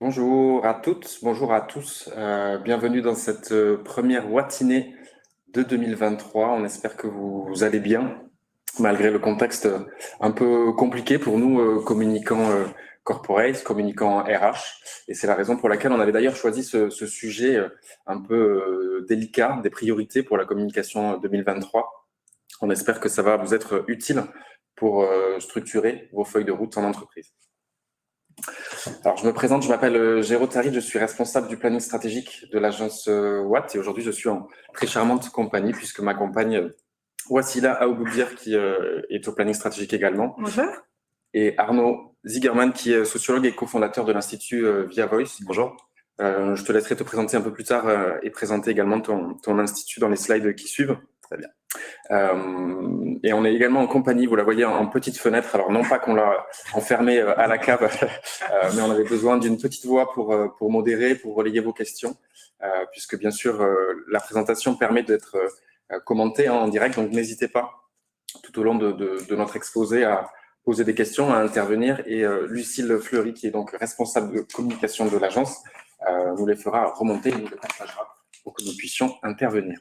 Bonjour à toutes, bonjour à tous. Bienvenue dans cette première Whatinée de 2023. On espère que vous allez bien, malgré le contexte un peu compliqué pour nous, communicants corporate, communicants RH. Et c'est la raison pour laquelle on avait d'ailleurs choisi ce sujet un peu délicat, des priorités pour la communication 2023. On espère que ça va vous être utile pour structurer vos feuilles de route en entreprise. Alors, je me présente, je m'appelle Géraud Tari, je suis responsable du planning stratégique de l'agence Watt et aujourd'hui, je suis en très charmante compagnie puisque ma compagne Wassila Aouboubir qui est au planning stratégique également. Bonjour. Et Arnaud Zigerman qui est sociologue et cofondateur de l'Institut Via Voice. Bonjour. Je te laisserai te présenter un peu plus tard et présenter également ton institut dans les slides qui suivent. Très bien. Et on est également en compagnie, vous la voyez en petite fenêtre, alors non pas qu'on l'a enfermée à la cave, mais on avait besoin d'une petite voix pour modérer, pour relayer vos questions, puisque bien sûr la présentation permet d'être commentée en direct, donc n'hésitez pas tout au long de notre exposé à poser des questions, à intervenir, et Lucille Fleury, qui est donc responsable de communication de l'agence, nous les fera remonter et nous les partagera pour que nous puissions intervenir.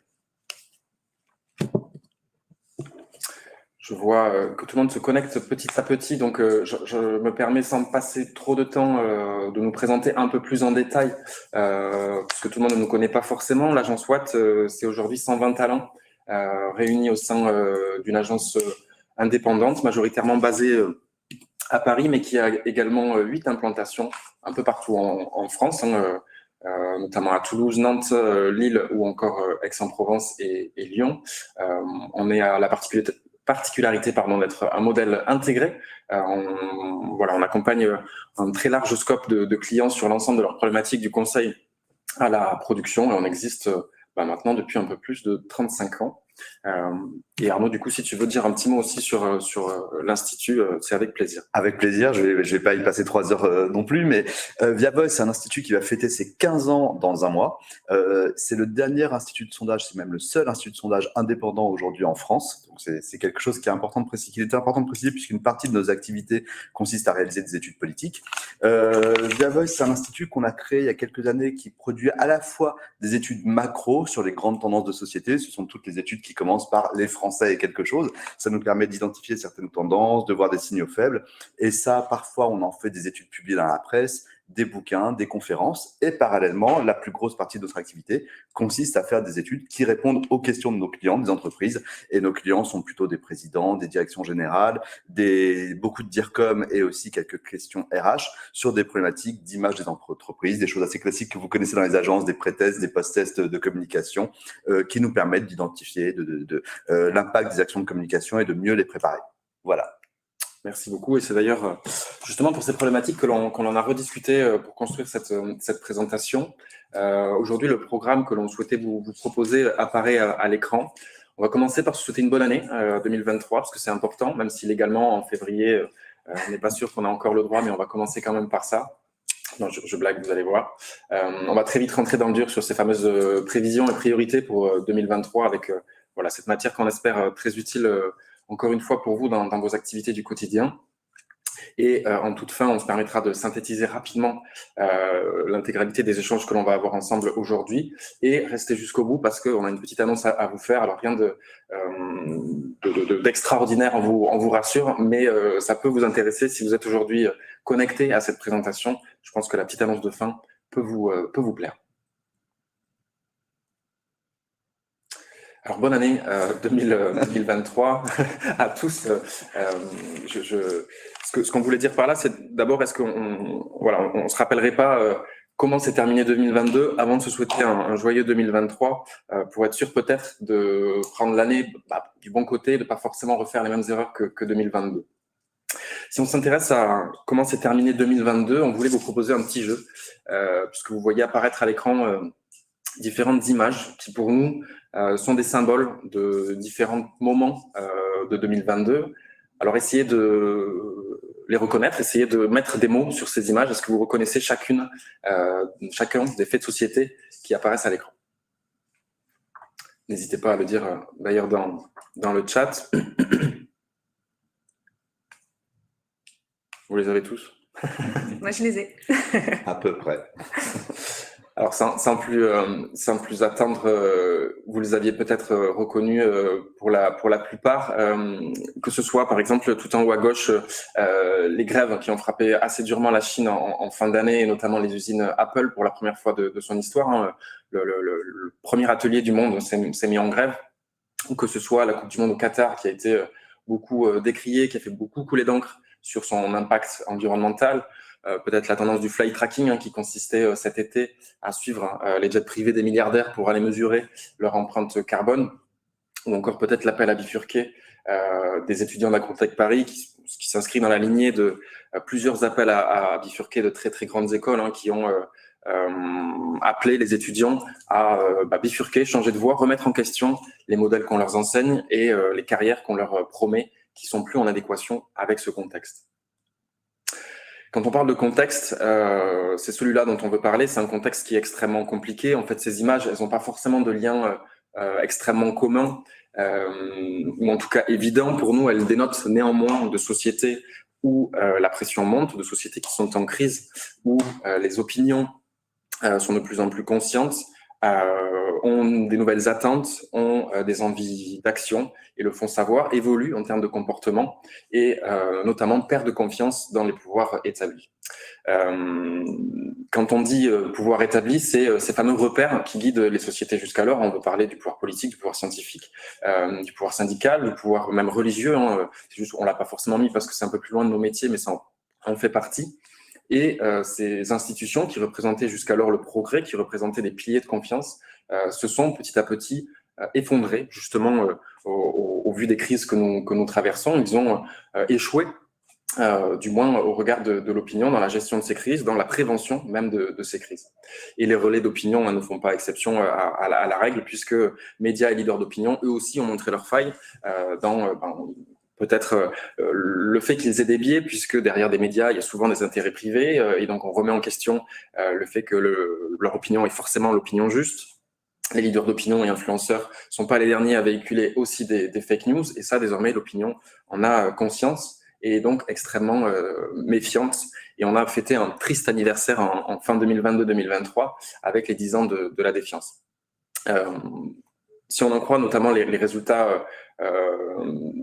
Je vois que tout le monde se connecte petit à petit, donc je me permets, sans passer trop de temps, de nous présenter un peu plus en détail, parce que tout le monde ne nous connaît pas forcément. L'agence Watt, c'est aujourd'hui 120 talents réunis au sein d'une agence indépendante, majoritairement basée à Paris, mais qui a également 8 implantations un peu partout en France, notamment à Toulouse, Nantes, Lille ou encore Aix-en-Provence et Lyon. On est à la particularité d'être un modèle intégré. On accompagne un très large scope de clients sur l'ensemble de leurs problématiques du conseil à la production et on existe maintenant depuis un peu plus de 35 ans. Et Arnaud, du coup, si tu veux dire un petit mot aussi sur l'Institut, c'est avec plaisir. Avec plaisir, je vais pas y passer 3 heures non plus, mais Via Voice, c'est un institut qui va fêter ses 15 ans dans un mois. C'est le dernier institut de sondage, c'est même le seul institut de sondage indépendant aujourd'hui en France. Donc c'est quelque chose qui est important de préciser, qu'il était important de préciser puisqu'une partie de nos activités consiste à réaliser des études politiques. Via Voice, c'est un institut qu'on a créé il y a quelques années qui produit à la fois des études macro sur les grandes tendances de société. Ce sont toutes les études qui commencent par les Français et quelque chose. Ça nous permet d'identifier certaines tendances, de voir des signaux faibles. Et ça, parfois, on en fait des études publiées dans la presse, des bouquins, des conférences. Et parallèlement, la plus grosse partie de notre activité consiste à faire des études qui répondent aux questions de nos clients, des entreprises. Et nos clients sont plutôt des présidents, des directions générales, beaucoup de DIRCOM et aussi quelques questions RH sur des problématiques d'image des entreprises, des choses assez classiques que vous connaissez dans les agences, des pré-tests, des post-tests de communication qui nous permettent d'identifier l'impact des actions de communication et de mieux les préparer. Voilà. Merci beaucoup. Et c'est d'ailleurs justement pour ces problématiques qu'on en a rediscuté pour construire cette présentation. Aujourd'hui, le programme que l'on souhaitait vous proposer apparaît à l'écran. On va commencer par se souhaiter une bonne année 2023, parce que c'est important, même si légalement, en février, on n'est pas sûr qu'on a encore le droit, mais on va commencer quand même par ça. Non, je blague, vous allez voir. On va très vite rentrer dans le dur sur ces fameuses prévisions et priorités pour 2023 avec cette matière qu'on espère très utile encore une fois pour vous dans vos activités du quotidien. Et en toute fin, on se permettra de synthétiser rapidement l'intégralité des échanges que l'on va avoir ensemble aujourd'hui et rester jusqu'au bout parce qu'on a une petite annonce à vous faire. Alors rien d'extraordinaire, on vous rassure, mais ça peut vous intéresser si vous êtes aujourd'hui connecté à cette présentation. Je pense que la petite annonce de fin peut vous plaire. Alors, bonne année 2023 à tous. Ce qu'on voulait dire par là, c'est d'abord, est-ce qu'on se rappellerait pas comment s'est terminé 2022 avant de se souhaiter un joyeux 2023 pour être sûr peut-être de prendre l'année du bon côté, de pas forcément refaire les mêmes erreurs que 2022. Si on s'intéresse à comment s'est terminé 2022, on voulait vous proposer un petit jeu, puisque vous voyez apparaître à l'écran différentes images qui, pour nous, sont des symboles de différents moments de 2022. Alors, essayez de les reconnaître, essayez de mettre des mots sur ces images. Est-ce que vous reconnaissez chacun des faits de société qui apparaissent à l'écran? N'hésitez pas à le dire d'ailleurs dans le chat. Vous les avez tous? Moi, je les ai. À peu près. Alors, sans plus attendre, vous les aviez peut-être reconnus pour la plupart, que ce soit, par exemple, tout en haut à gauche, les grèves qui ont frappé assez durement la Chine en fin d'année, et notamment les usines Apple pour la première fois de son histoire. Hein. Le premier atelier du monde s'est mis en grève, ou que ce soit la Coupe du Monde au Qatar qui a été beaucoup décriée, qui a fait beaucoup couler d'encre sur son impact environnemental. Peut-être la tendance du flight tracking qui consistait cet été à suivre les jets privés des milliardaires pour aller mesurer leur empreinte carbone, ou encore peut-être l'appel à bifurquer des étudiants d'Agrotech Paris qui s'inscrit dans la lignée de plusieurs appels à bifurquer de très très grandes écoles qui ont appelé les étudiants à bifurquer, changer de voie, remettre en question les modèles qu'on leur enseigne et les carrières qu'on leur promet qui sont plus en adéquation avec ce contexte. Quand on parle de contexte, c'est celui-là dont on veut parler. C'est un contexte qui est extrêmement compliqué. En fait, ces images, elles n'ont pas forcément de lien extrêmement commun, ou en tout cas évident pour nous. Elles dénotent néanmoins de sociétés où la pression monte, de sociétés qui sont en crise, où les opinions sont de plus en plus conscientes, ont des nouvelles attentes, ont des envies d'action et le font savoir, évoluent en termes de comportement et notamment perdent de confiance dans les pouvoirs établis. Quand on dit pouvoir établi, c'est ces fameux repères qui guident les sociétés jusqu'alors. On veut parler du pouvoir politique, du pouvoir scientifique, du pouvoir syndical, du pouvoir même religieux. C'est juste, on l'a pas forcément mis parce que c'est un peu plus loin de nos métiers, mais ça en fait partie. Et ces institutions qui représentaient jusqu'alors le progrès, qui représentaient des piliers de confiance, se sont petit à petit effondrées, justement au vu des crises que nous traversons. Ils ont échoué, du moins au regard de l'opinion, dans la gestion de ces crises, dans la prévention même de ces crises. Et les relais d'opinion ne font pas exception à la règle, puisque médias et leaders d'opinion, eux aussi, ont montré leurs failles dans peut-être le fait qu'ils aient des biais, puisque derrière des médias, il y a souvent des intérêts privés, et donc on remet en question le fait que leur opinion est forcément l'opinion juste. Les leaders d'opinion et influenceurs sont pas les derniers à véhiculer aussi des fake news, et ça, désormais, l'opinion en a conscience et est donc extrêmement méfiante. Et on a fêté un triste anniversaire en fin 2022-2023 avec les 10 ans de la défiance. Si on en croit notamment les résultats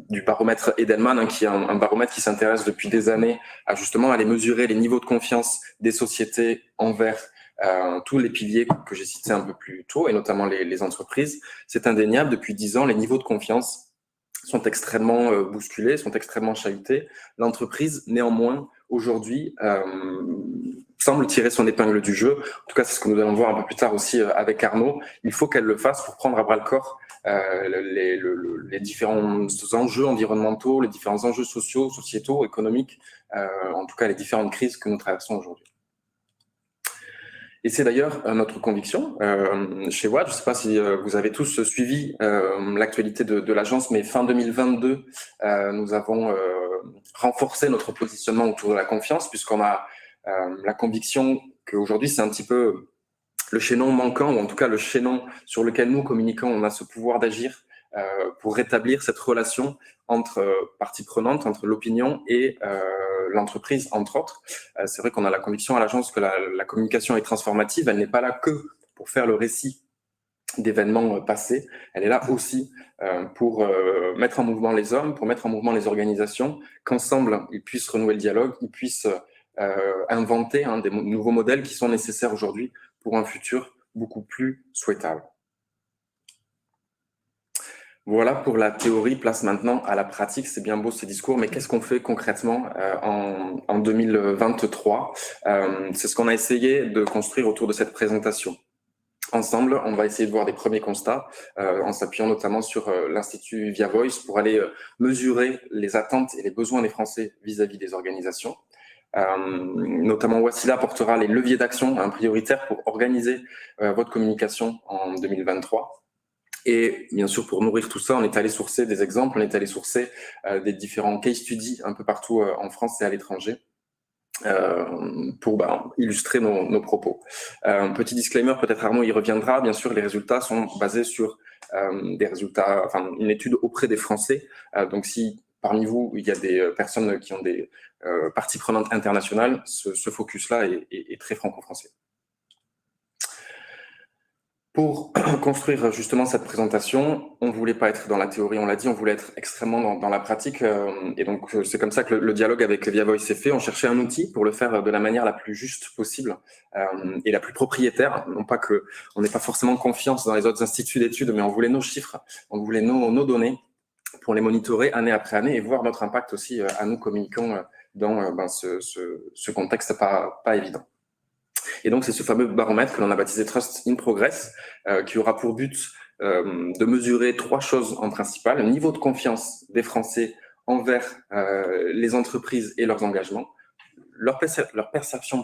du baromètre Edelman, qui est un baromètre qui s'intéresse depuis des années à justement aller mesurer les niveaux de confiance des sociétés envers tous les piliers que j'ai cités un peu plus tôt, et notamment les entreprises, c'est indéniable. Depuis 10 ans, les niveaux de confiance sont extrêmement bousculés, sont extrêmement chahutés. L'entreprise, néanmoins, aujourd'hui, semble tirer son épingle du jeu. En tout cas, c'est ce que nous allons voir un peu plus tard aussi avec Arnaud. Il faut qu'elle le fasse pour prendre à bras le corps les différents enjeux environnementaux, les différents enjeux sociaux, sociétaux, économiques, en tout cas les différentes crises que nous traversons aujourd'hui. Et c'est d'ailleurs notre conviction chez Watt. Je ne sais pas si vous avez tous suivi l'actualité de l'agence, mais fin 2022, nous avons renforcé notre positionnement autour de la confiance, puisqu'on a la conviction qu'aujourd'hui, c'est un petit peu le chaînon manquant, ou en tout cas le chaînon sur lequel nous, communicants, on a ce pouvoir d'agir pour rétablir cette relation entre parties prenantes, entre l'opinion et l'entreprise, entre autres. C'est vrai qu'on a la conviction à l'agence que la communication est transformative. Elle n'est pas là que pour faire le récit d'événements passés. Elle est là aussi pour mettre en mouvement les hommes, pour mettre en mouvement les organisations, qu'ensemble, ils puissent renouer le dialogue, ils puissent inventer des nouveaux modèles qui sont nécessaires aujourd'hui pour un futur beaucoup plus souhaitable. Voilà pour la théorie, place maintenant à la pratique. C'est bien beau ces discours, mais qu'est-ce qu'on fait concrètement en 2023 ? C'est ce qu'on a essayé de construire autour de cette présentation. Ensemble, on va essayer de voir des premiers constats en s'appuyant notamment sur l'Institut Via Voice pour aller mesurer les attentes et les besoins des Français vis-à-vis des organisations. Notamment, Wassila portera les leviers d'action prioritaires pour organiser votre communication en 2023. Et bien sûr, pour nourrir tout ça, on est allé sourcer des exemples, on est allé sourcer des différents case studies un peu partout en France et à l'étranger pour illustrer nos propos. Un petit disclaimer, peut-être Arnaud y reviendra. Bien sûr, les résultats sont basés sur des résultats, une étude auprès des Français. Donc, si parmi vous, il y a des personnes qui ont des parties prenantes internationales, ce focus-là est très franco-français. Pour construire justement cette présentation, on ne voulait pas être dans la théorie, on l'a dit, on voulait être extrêmement dans la pratique. Et donc, c'est comme ça que le dialogue avec Via Voice s'est fait. On cherchait un outil pour le faire de la manière la plus juste possible et la plus propriétaire. Non pas qu'on n'ait pas forcément confiance dans les autres instituts d'études, mais on voulait nos chiffres, on voulait nos données pour les monitorer année après année et voir notre impact aussi à nous communiquants dans ce contexte pas évident. Et donc, c'est ce fameux baromètre que l'on a baptisé Trust in Progress, qui aura pour but de mesurer 3 choses en principal: le niveau de confiance des Français envers les entreprises et leurs engagements, leur perception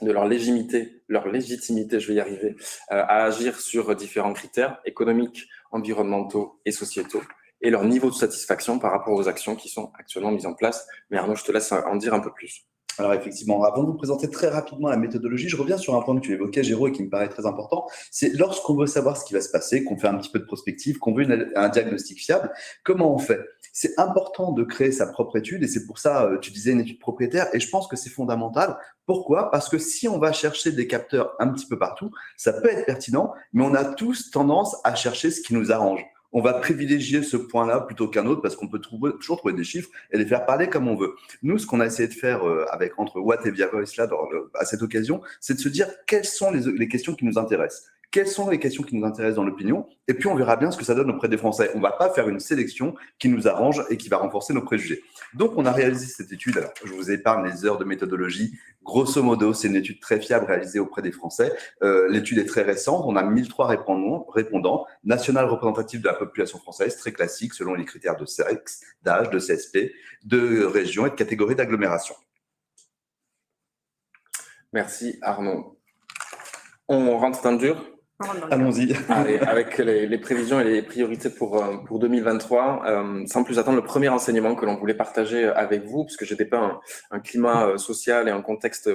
de leur légitimité, je vais y arriver, à agir sur différents critères économiques, environnementaux et sociétaux, et leur niveau de satisfaction par rapport aux actions qui sont actuellement mises en place. Mais Arnaud, je te laisse en dire un peu plus. Alors effectivement, avant de vous présenter très rapidement la méthodologie, je reviens sur un point que tu évoquais, Géraud, et qui me paraît très important. C'est lorsqu'on veut savoir ce qui va se passer, qu'on fait un petit peu de prospective, qu'on veut un diagnostic fiable, comment on fait? C'est important de créer sa propre étude, et c'est pour ça, tu disais une étude propriétaire, et je pense que c'est fondamental. Pourquoi? Parce que si on va chercher des capteurs un petit peu partout, ça peut être pertinent, mais on a tous tendance à chercher ce qui nous arrange. On va privilégier ce point-là plutôt qu'un autre parce qu'on peut toujours trouver des chiffres et les faire parler comme on veut. Nous, ce qu'on a essayé de faire entre Watt et Via Voice là, à cette occasion, c'est de se dire quelles sont les questions qui nous intéressent. Quelles sont les questions qui nous intéressent dans l'opinion? Et puis, on verra bien ce que ça donne auprès des Français. On ne va pas faire une sélection qui nous arrange et qui va renforcer nos préjugés. Donc, on a réalisé cette étude. Alors, je vous épargne les heures de méthodologie. Grosso modo, c'est une étude très fiable réalisée auprès des Français. L'étude est très récente. On a 1003 répondants, national représentatif de la population française, très classique, selon les critères de sexe, d'âge, de CSP, de région et de catégorie d'agglomération. Merci Arnaud. On rentre dans le dur? Allons-y. Avec les prévisions et les priorités pour 2023, sans plus attendre, le premier enseignement que l'on voulait partager avec vous, puisque je dépeins un climat social et un contexte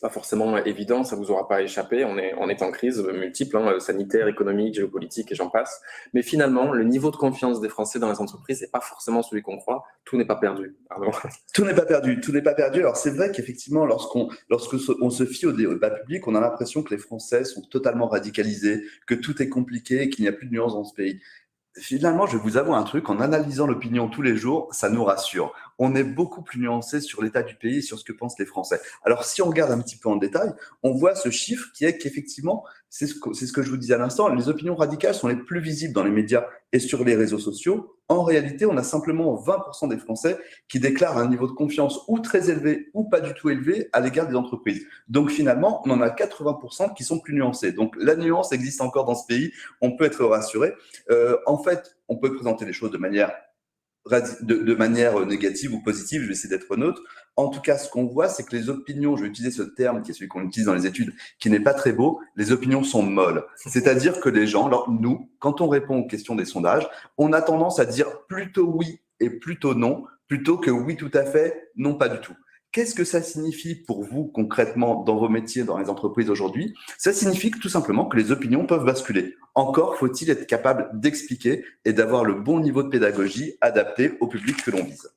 pas forcément évident, ça vous aura pas échappé, on est en crise multiple, sanitaire, économique, géopolitique et j'en passe. Mais finalement, le niveau de confiance des Français dans les entreprises n'est pas forcément celui qu'on croit. Tout n'est pas perdu. Pardon. Tout n'est pas perdu. Tout n'est pas perdu. Alors c'est vrai qu'effectivement, lorsqu'on se fie au débat public, on a l'impression que les Français sont totalement radicalisés, que tout est compliqué et qu'il n'y a plus de nuances dans ce pays. Finalement, je vais vous avouer un truc, en analysant l'opinion tous les jours, ça nous rassure. On est beaucoup plus nuancé sur l'état du pays et sur ce que pensent les Français. Alors, si on regarde un petit peu en détail, on voit ce chiffre qui est qu'effectivement, c'est ce que je vous disais à l'instant, les opinions radicales sont les plus visibles dans les médias et sur les réseaux sociaux. En réalité, on a simplement 20% des Français qui déclarent un niveau de confiance ou très élevé ou pas du tout élevé à l'égard des entreprises. Donc finalement, on en a 80% qui sont plus nuancés. Donc la nuance existe encore dans ce pays, on peut être rassuré. En fait, on peut présenter les choses de manière négative ou positive, je vais essayer d'être neutre. En tout cas, ce qu'on voit, c'est que les opinions, je vais utiliser ce terme qui est celui qu'on utilise dans les études, qui n'est pas très beau, les opinions sont molles. C'est-à-dire que les gens, alors nous, quand on répond aux questions des sondages, on a tendance à dire plutôt oui et plutôt non, plutôt que oui tout à fait, non pas du tout. Qu'est-ce que ça signifie pour vous concrètement dans vos métiers, dans les entreprises aujourd'hui? Ça signifie tout simplement que les opinions peuvent basculer. Encore faut-il être capable d'expliquer et d'avoir le bon niveau de pédagogie adapté au public que l'on vise.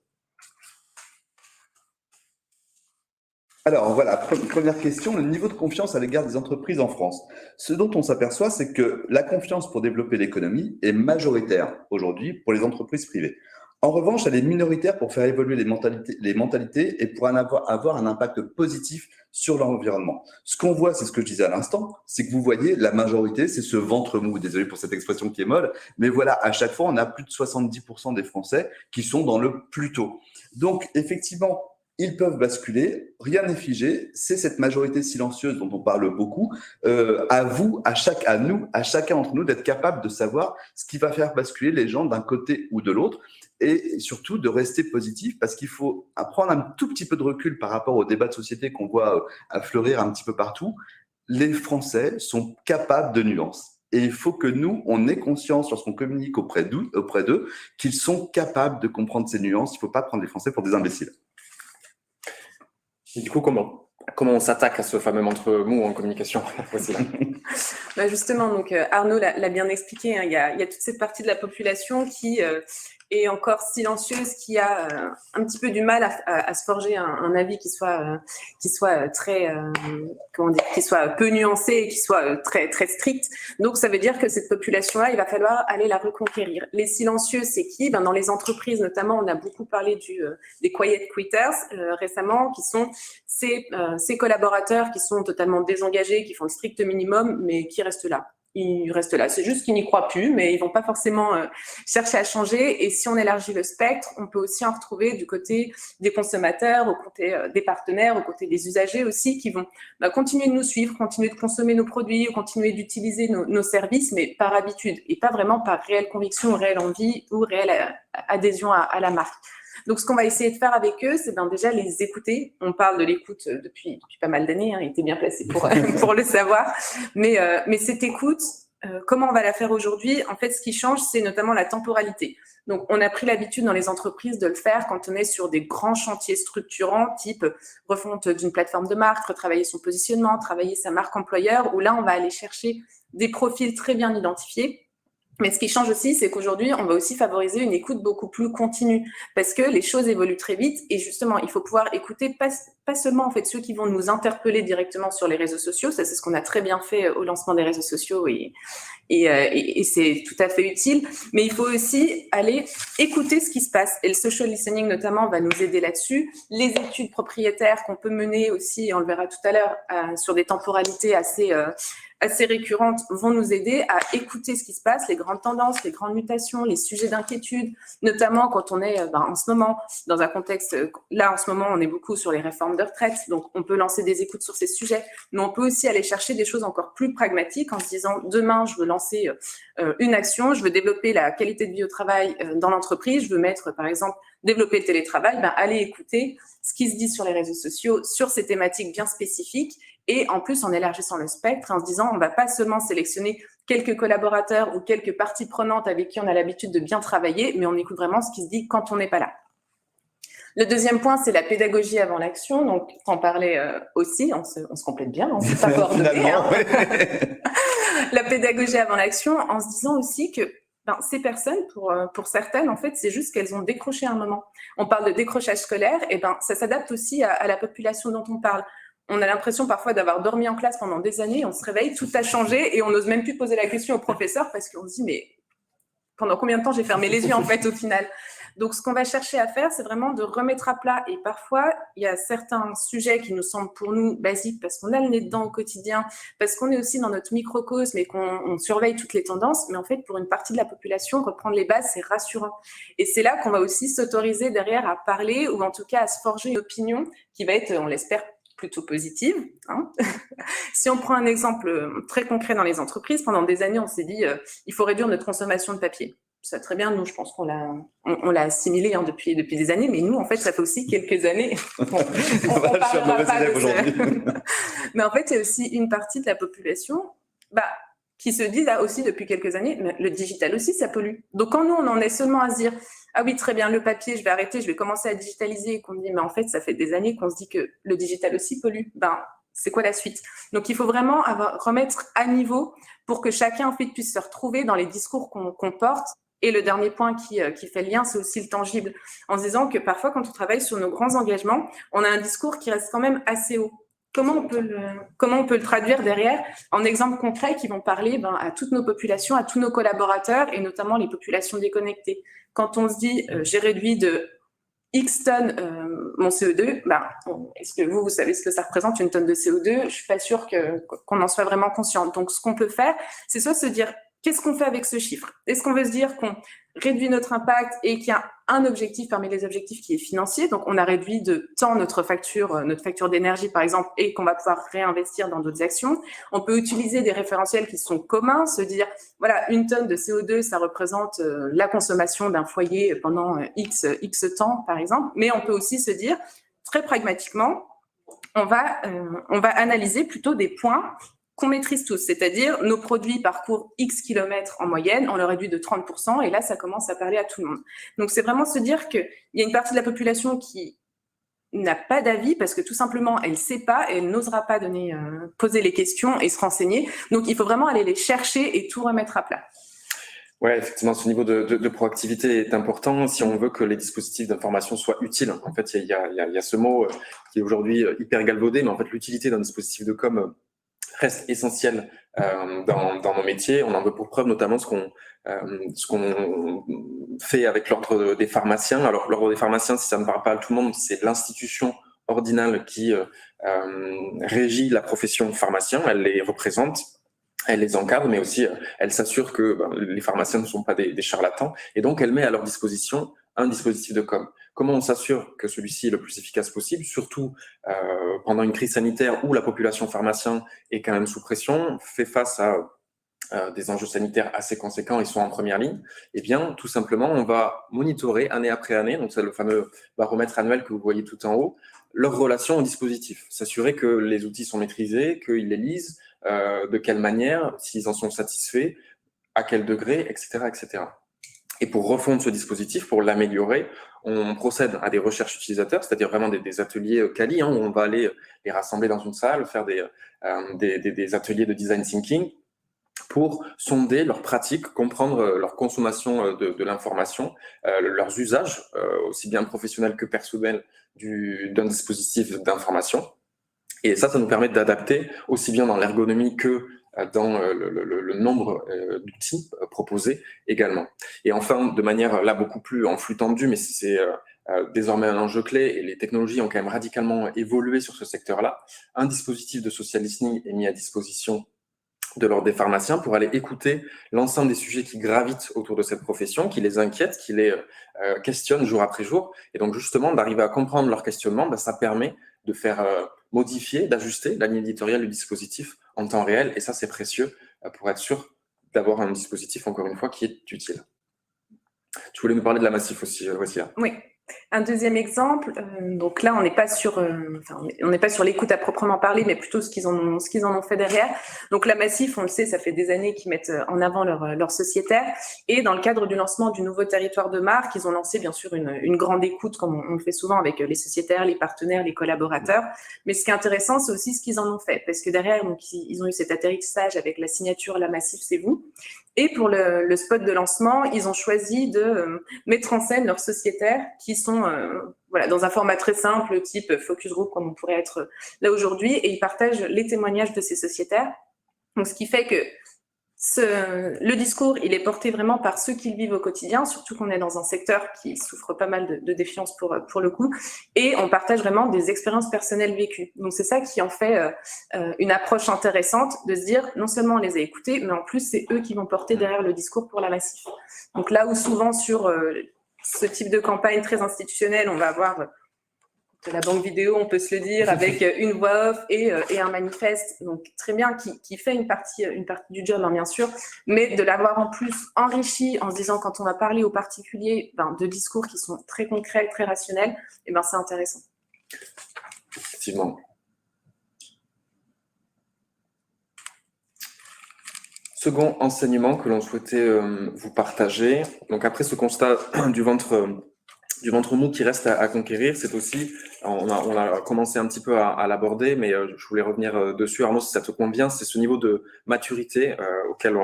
Alors voilà, première question, le niveau de confiance à l'égard des entreprises en France. Ce dont on s'aperçoit, c'est que la confiance pour développer l'économie est majoritaire aujourd'hui pour les entreprises privées. En revanche, elle est minoritaire pour faire évoluer les mentalités et pour avoir un impact positif sur l'environnement. Ce qu'on voit, c'est ce que je disais à l'instant, c'est que vous voyez, la majorité, c'est ce ventre mou. Désolé pour cette expression qui est molle, mais voilà, à chaque fois, on a plus de 70% des Français qui sont dans le plutôt. Donc, effectivement, ils peuvent basculer, rien n'est figé, c'est cette majorité silencieuse dont on parle beaucoup. À nous, à chacun d'entre nous, d'être capable de savoir ce qui va faire basculer les gens d'un côté ou de l'autre et surtout de rester positif parce qu'il faut prendre un tout petit peu de recul par rapport au débat de société qu'on voit affleurir un petit peu partout. Les Français sont capables de nuances. Et il faut que nous, on ait conscience lorsqu'on communique auprès d'eux, qu'ils sont capables de comprendre ces nuances. Il ne faut pas prendre les Français pour des imbéciles. Et du coup, comment on s'attaque à ce fameux ventre mou en communication? Justement, donc Arnaud l'a bien expliqué, hein, il y a toute cette partie de la population qui et encore silencieuse, qui a un petit peu du mal à se forger un avis qui soit très, qui soit peu nuancé et qui soit très, très strict. Donc, ça veut dire que cette population-là, il va falloir aller la reconquérir. Les silencieux, c'est qui? Dans les entreprises, notamment, on a beaucoup parlé des quiet quitters récemment, qui sont ces collaborateurs qui sont totalement désengagés, qui font le strict minimum, mais qui restent là. Ils restent là. C'est juste qu'ils n'y croient plus, mais ils vont pas forcément chercher à changer. Et si on élargit le spectre, on peut aussi en retrouver du côté des consommateurs, au côté des partenaires, au côté des usagers aussi, qui vont continuer de nous suivre, continuer de consommer nos produits, continuer d'utiliser nos services, mais par habitude et pas vraiment par réelle conviction, réelle envie ou réelle adhésion à la marque. Donc, ce qu'on va essayer de faire avec eux, c'est déjà les écouter. On parle de l'écoute depuis pas mal d'années, il était bien placé pour le savoir. Mais cette écoute, comment on va la faire aujourd'hui? En fait, ce qui change, c'est notamment la temporalité. Donc, on a pris l'habitude dans les entreprises de le faire quand on est sur des grands chantiers structurants, type refonte d'une plateforme de marque, retravailler son positionnement, travailler sa marque employeur, où là, on va aller chercher des profils très bien identifiés. Mais ce qui change aussi, c'est qu'aujourd'hui, on va aussi favoriser une écoute beaucoup plus continue parce que les choses évoluent très vite et justement, il faut pouvoir écouter pas seulement en fait ceux qui vont nous interpeller directement sur les réseaux sociaux. Ça, c'est ce qu'on a très bien fait au lancement des réseaux sociaux et c'est tout à fait utile. Mais il faut aussi aller écouter ce qui se passe. Et le social listening, notamment, va nous aider là-dessus. Les études propriétaires qu'on peut mener aussi, et on le verra tout à l'heure, sur des temporalités assez récurrentes vont nous aider à écouter ce qui se passe, les grandes tendances, les grandes mutations, les sujets d'inquiétude, notamment quand on est en ce moment dans un contexte, là en ce moment on est beaucoup sur les réformes de retraite, donc on peut lancer des écoutes sur ces sujets, mais on peut aussi aller chercher des choses encore plus pragmatiques en se disant demain je veux lancer une action, je veux développer la qualité de vie au travail dans l'entreprise, je veux mettre par exemple développer le télétravail, allez écouter ce qui se dit sur les réseaux sociaux sur ces thématiques bien spécifiques. Et en plus, en élargissant le spectre, en se disant, on ne va pas seulement sélectionner quelques collaborateurs ou quelques parties prenantes avec qui on a l'habitude de bien travailler, mais on écoute vraiment ce qui se dit quand on n'est pas là. Le deuxième point, c'est la pédagogie avant l'action. Donc, t'en parlais aussi, on se complète bien, on ne s'est pas coordonné. La pédagogie avant l'action, en se disant aussi que ces personnes, pour certaines, en fait, c'est juste qu'elles ont décroché un moment. On parle de décrochage scolaire, et ça s'adapte aussi à la population dont on parle. On a l'impression parfois d'avoir dormi en classe pendant des années, on se réveille, tout a changé et on n'ose même plus poser la question au professeur parce qu'on se dit mais pendant combien de temps j'ai fermé les yeux en fait au final. Donc ce qu'on va chercher à faire, c'est vraiment de remettre à plat et parfois il y a certains sujets qui nous semblent pour nous basiques parce qu'on a le nez dedans au quotidien, parce qu'on est aussi dans notre microcosme et qu'on surveille toutes les tendances, mais en fait pour une partie de la population, reprendre les bases, c'est rassurant. Et c'est là qu'on va aussi s'autoriser derrière à parler ou en tout cas à se forger une opinion qui va être, on l'espère, plutôt positive. Si on prend un exemple très concret dans les entreprises, pendant des années, on s'est dit il faut réduire notre consommation de papier. Ça très bien, nous, je pense qu'on l'a assimilé depuis des années, mais nous, en fait, ça fait aussi quelques années. On parlera pas de ça. Mais en fait, il y a aussi une partie de la population qui se dit là aussi depuis quelques années, mais le digital aussi, ça pollue. Donc, quand nous, on en est seulement à se dire ah oui, très bien, le papier, je vais arrêter, je vais commencer à digitaliser, et qu'on dit, mais en fait, ça fait des années qu'on se dit que le digital aussi pollue. C'est quoi la suite? Donc, il faut vraiment remettre à niveau pour que chacun, en fait, puisse se retrouver dans les discours qu'on porte. Et le dernier point qui fait le lien, c'est aussi le tangible. En se disant que parfois, quand on travaille sur nos grands engagements, on a un discours qui reste quand même assez haut. Comment on peut le traduire derrière en exemples concrets qui vont parler à toutes nos populations, à tous nos collaborateurs et notamment les populations déconnectées. Quand on se dit j'ai réduit de X tonnes mon CO2, est-ce que vous savez ce que ça représente une tonne de CO2? Je suis pas sûre qu'on en soit vraiment conscient. Donc ce qu'on peut faire, c'est soit se dire qu'est-ce qu'on fait avec ce chiffre? Est-ce qu'on veut se dire qu'on réduit notre impact et qu'il y a un objectif parmi les objectifs qui est financier? Donc, on a réduit de temps notre facture d'énergie, par exemple, et qu'on va pouvoir réinvestir dans d'autres actions. On peut utiliser des référentiels qui sont communs, se dire, voilà, une tonne de CO2, ça représente la consommation d'un foyer pendant X temps, par exemple. Mais on peut aussi se dire, très pragmatiquement, on va analyser plutôt des points qu'on maîtrise tous, c'est-à-dire nos produits parcourent X kilomètres en moyenne, on le réduit de 30%, et là, ça commence à parler à tout le monde. Donc, c'est vraiment se dire qu'il y a une partie de la population qui n'a pas d'avis parce que tout simplement, elle ne sait pas et elle n'osera pas poser les questions et se renseigner. Donc, il faut vraiment aller les chercher et tout remettre à plat. Ouais, effectivement, ce niveau de proactivité est important si on veut que les dispositifs d'information soient utiles. En fait, il y a ce mot qui est aujourd'hui hyper galvaudé, mais en fait, l'utilité d'un dispositif de com reste essentielle dans nos métiers. On en veut pour preuve notamment ce qu'on fait avec l'ordre des pharmaciens. Alors, l'ordre des pharmaciens, si ça ne parle pas à tout le monde, c'est l'institution ordinale qui régit la profession pharmacien. Elle les représente. Elle les encadre, mais aussi elle s'assure que les pharmaciens ne sont pas des charlatans. Et donc, elle met à leur disposition un dispositif de com. Comment on s'assure que celui-ci est le plus efficace possible, surtout pendant une crise sanitaire où la population pharmacien est quand même sous pression, fait face à des enjeux sanitaires assez conséquents et sont en première ligne? Eh bien, tout simplement, on va monitorer année après année, donc c'est le fameux baromètre annuel que vous voyez tout en haut, leur relation au dispositif, s'assurer que les outils sont maîtrisés, qu'ils les lisent, de quelle manière, s'ils en sont satisfaits, à quel degré, etc., etc. Et pour refondre ce dispositif, pour l'améliorer, on procède à des recherches utilisateurs, c'est-à-dire vraiment des ateliers quali, où on va aller les rassembler dans une salle, faire des ateliers de design thinking pour sonder leurs pratiques, comprendre leur consommation de l'information, leurs usages, aussi bien professionnels que personnels, d'un dispositif d'information. Et ça nous permet d'adapter aussi bien dans l'ergonomie que dans le nombre d'outils proposés également. Et enfin, de manière là beaucoup plus en flux tendu, mais c'est désormais un enjeu clé et les technologies ont quand même radicalement évolué sur ce secteur-là, un dispositif de social listening est mis à disposition de l'ordre des pharmaciens pour aller écouter l'ensemble des sujets qui gravitent autour de cette profession, qui les inquiètent, qui les questionnent jour après jour. Et donc justement, d'arriver à comprendre leur questionnement, ça permet de faire modifier, d'ajuster la ligne éditoriale du dispositif en temps réel. Et ça, c'est précieux pour être sûr d'avoir un dispositif, encore une fois, qui est utile. Tu voulais nous parler de la Massif aussi, Wassila. Oui. Un deuxième exemple, donc là on n'est pas sur, on n'est pas sur l'écoute à proprement parler, mais plutôt ce qu'ils en ont fait derrière. Donc la Massif, on le sait, ça fait des années qu'ils mettent en avant leur sociétaire, et dans le cadre du lancement du nouveau territoire de marque, ils ont lancé bien sûr une grande écoute, comme on le fait souvent avec les sociétaires, les partenaires, les collaborateurs. Mais ce qui est intéressant, c'est aussi ce qu'ils en ont fait, parce que derrière, donc ils ont eu cet atterrissage avec la signature La Massif, c'est vous. Et pour le spot de lancement, ils ont choisi de mettre en scène leurs sociétaires qui sont dans un format très simple, type focus group, comme on pourrait être là aujourd'hui, et ils partagent les témoignages de ces sociétaires. Donc, ce qui fait que le discours, il est porté vraiment par ceux qui le vivent au quotidien, surtout qu'on est dans un secteur qui souffre pas mal de défiance pour le coup, et on partage vraiment des expériences personnelles vécues. Donc c'est ça qui en fait une approche intéressante, de se dire non seulement on les a écoutés, mais en plus c'est eux qui vont porter derrière le discours pour la Massif. Donc là où souvent sur ce type de campagne très institutionnelle, on va avoir de la banque vidéo, on peut se le dire, avec une voix off et un manifeste, donc très bien, qui fait une partie du job, bien sûr, mais de l'avoir en plus enrichi en se disant, quand on va parler aux particuliers de discours qui sont très concrets, très rationnels, et c'est intéressant. Effectivement. Second enseignement que l'on souhaitait vous partager, donc après ce constat du ventre mou qui reste à conquérir, c'est aussi, on a commencé un petit peu à l'aborder, mais je voulais revenir dessus, Arnaud, si ça te convient, c'est ce niveau de maturité auquel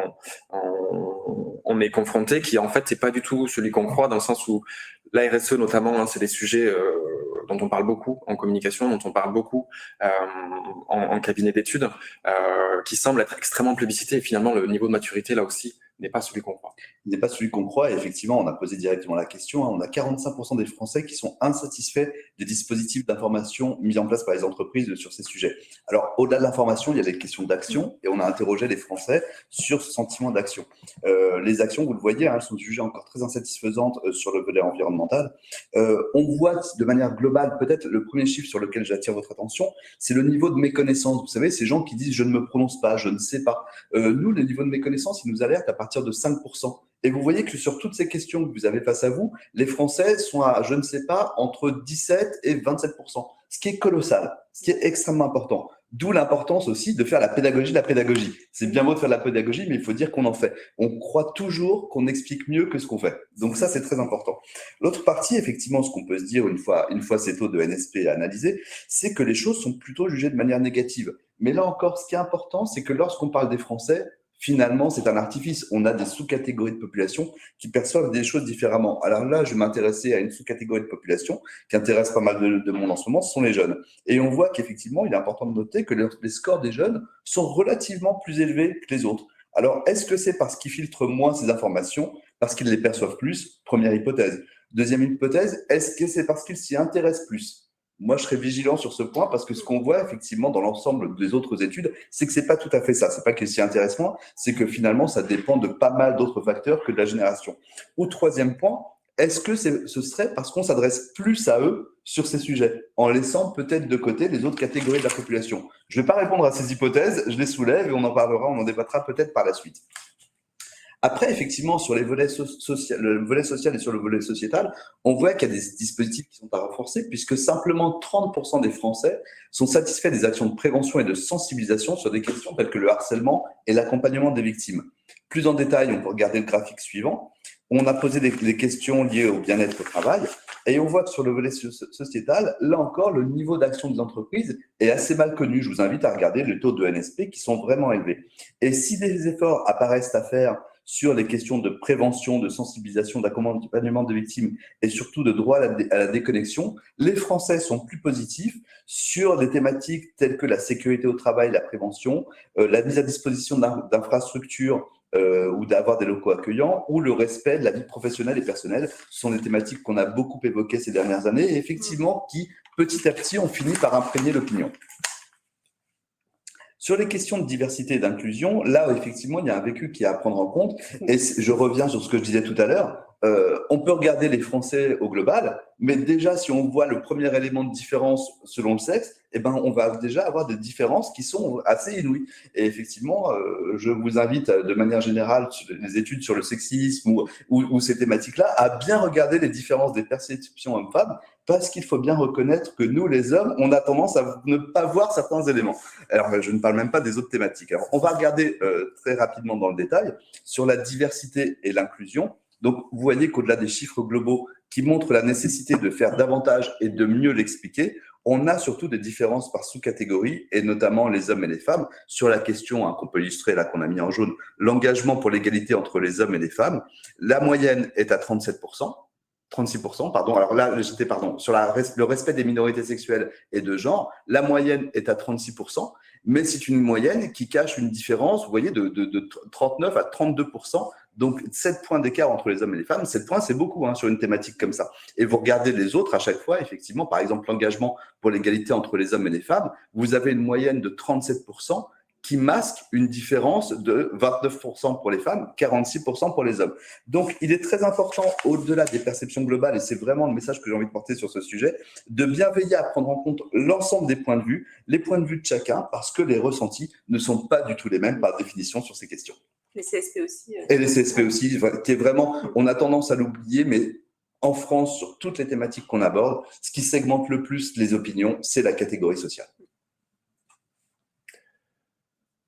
on est confronté, qui en fait n'est pas du tout celui qu'on croit, dans le sens où la RSE notamment, c'est des sujets dont on parle beaucoup en communication, dont on parle beaucoup en cabinet d'études, qui semblent être extrêmement plébiscités, et finalement le niveau de maturité là aussi n'est pas celui qu'on croit. Il n'est pas celui qu'on croit, et effectivement, on a posé directement la question. On a 45% des Français qui sont insatisfaits des dispositifs d'information mis en place par les entreprises sur ces sujets. Alors, au-delà de l'information, il y a des questions d'action, et on a interrogé les Français sur ce sentiment d'action. Les actions, vous le voyez, elles sont jugées encore très insatisfaisantes sur le volet environnemental. On voit de manière globale, peut-être le premier chiffre sur lequel j'attire votre attention, c'est le niveau de méconnaissance. Vous savez, ces gens qui disent « je ne me prononce pas, je ne sais pas ». Nous, le niveau de méconnaissance, il nous alerte à partir de 5%. Et vous voyez que sur toutes ces questions que vous avez face à vous, les Français sont à, je ne sais pas, entre 17 et 27%, ce qui est colossal, ce qui est extrêmement important. D'où l'importance aussi de faire la pédagogie de la pédagogie. C'est bien beau de faire de la pédagogie, mais il faut dire qu'on en fait. On croit toujours qu'on explique mieux que ce qu'on fait. Donc ça, c'est très important. L'autre partie, effectivement, ce qu'on peut se dire une fois ces taux de NSP analysés, c'est que les choses sont plutôt jugées de manière négative. Mais là encore, ce qui est important, c'est que lorsqu'on parle des Français, finalement, c'est un artifice. On a des sous-catégories de population qui perçoivent des choses différemment. Alors là, je vais m'intéresser à une sous-catégorie de population qui intéresse pas mal de monde en ce moment, ce sont les jeunes. Et on voit qu'effectivement, il est important de noter que les scores des jeunes sont relativement plus élevés que les autres. Alors, est-ce que c'est parce qu'ils filtrent moins ces informations, parce qu'ils les perçoivent plus? Première hypothèse. Deuxième hypothèse, est-ce que c'est parce qu'ils s'y intéressent plus? Moi, je serais vigilant sur ce point parce que ce qu'on voit effectivement dans l'ensemble des autres études, c'est que c'est pas tout à fait ça. C'est pas qu'ils s'y intéressent moins, c'est que finalement, ça dépend de pas mal d'autres facteurs que de la génération. Au troisième point, est-ce que ce serait parce qu'on s'adresse plus à eux sur ces sujets, en laissant peut-être de côté les autres catégories de la population? Je ne vais pas répondre à ces hypothèses, je les soulève et on en parlera, on en débattra peut-être par la suite. Après, effectivement, sur les volets le volet social et sur le volet sociétal, on voit qu'il y a des dispositifs qui sont à renforcer, puisque simplement 30% des Français sont satisfaits des actions de prévention et de sensibilisation sur des questions telles que le harcèlement et l'accompagnement des victimes. Plus en détail, on peut regarder le graphique suivant. On a posé des questions liées au bien-être au travail, et on voit que sur le volet sociétal, là encore, le niveau d'action des entreprises est assez mal connu. Je vous invite à regarder les taux de NSP qui sont vraiment élevés. Et si des efforts apparaissent à faire sur les questions de prévention, de sensibilisation, d'accompagnement des victimes et surtout de droit à la déconnexion, les Français sont plus positifs sur des thématiques telles que la sécurité au travail, la prévention, la mise à disposition d'infrastructures ou d'avoir des locaux accueillants, ou le respect de la vie professionnelle et personnelle. Ce sont des thématiques qu'on a beaucoup évoquées ces dernières années et effectivement qui, petit à petit, ont fini par imprégner l'opinion. Sur les questions de diversité et d'inclusion, là, effectivement, il y a un vécu qui est à prendre en compte. Et je reviens sur ce que je disais tout à l'heure. On peut regarder les Français au global, mais déjà, si on voit le premier élément de différence selon le sexe, eh ben, on va déjà avoir des différences qui sont assez inouïes. Et effectivement, je vous invite de manière générale, sur les études sur le sexisme ou ces thématiques-là, à bien regarder les différences des perceptions hommes-femmes, parce qu'il faut bien reconnaître que nous, les hommes, on a tendance à ne pas voir certains éléments. Alors, je ne parle même pas des autres thématiques. Alors, on va regarder très rapidement dans le détail sur la diversité et l'inclusion. Donc, vous voyez qu'au-delà des chiffres globaux qui montrent la nécessité de faire davantage et de mieux l'expliquer, on a surtout des différences par sous-catégorie, et notamment les hommes et les femmes. Sur la question qu'on peut illustrer, là, qu'on a mis en jaune, l'engagement pour l'égalité entre les hommes et les femmes, la moyenne est à 37%. 36%, pardon. Alors là, j'étais, pardon, sur le respect des minorités sexuelles et de genre, la moyenne est à 36%, mais c'est une moyenne qui cache une différence, vous voyez, de 39 à 32%. Donc, 7 points d'écart entre les hommes et les femmes. 7 points, c'est beaucoup sur une thématique comme ça. Et vous regardez les autres à chaque fois, effectivement, par exemple, l'engagement pour l'égalité entre les hommes et les femmes, vous avez une moyenne de 37%, qui masque une différence de 29% pour les femmes, 46% pour les hommes. Donc, il est très important, au-delà des perceptions globales, et c'est vraiment le message que j'ai envie de porter sur ce sujet, de bien veiller à prendre en compte l'ensemble des points de vue, les points de vue de chacun, parce que les ressentis ne sont pas du tout les mêmes par définition sur ces questions. Les CSP aussi. Et les CSP aussi, qui est vraiment, on a tendance à l'oublier, mais en France, sur toutes les thématiques qu'on aborde, ce qui segmente le plus les opinions, c'est la catégorie sociale.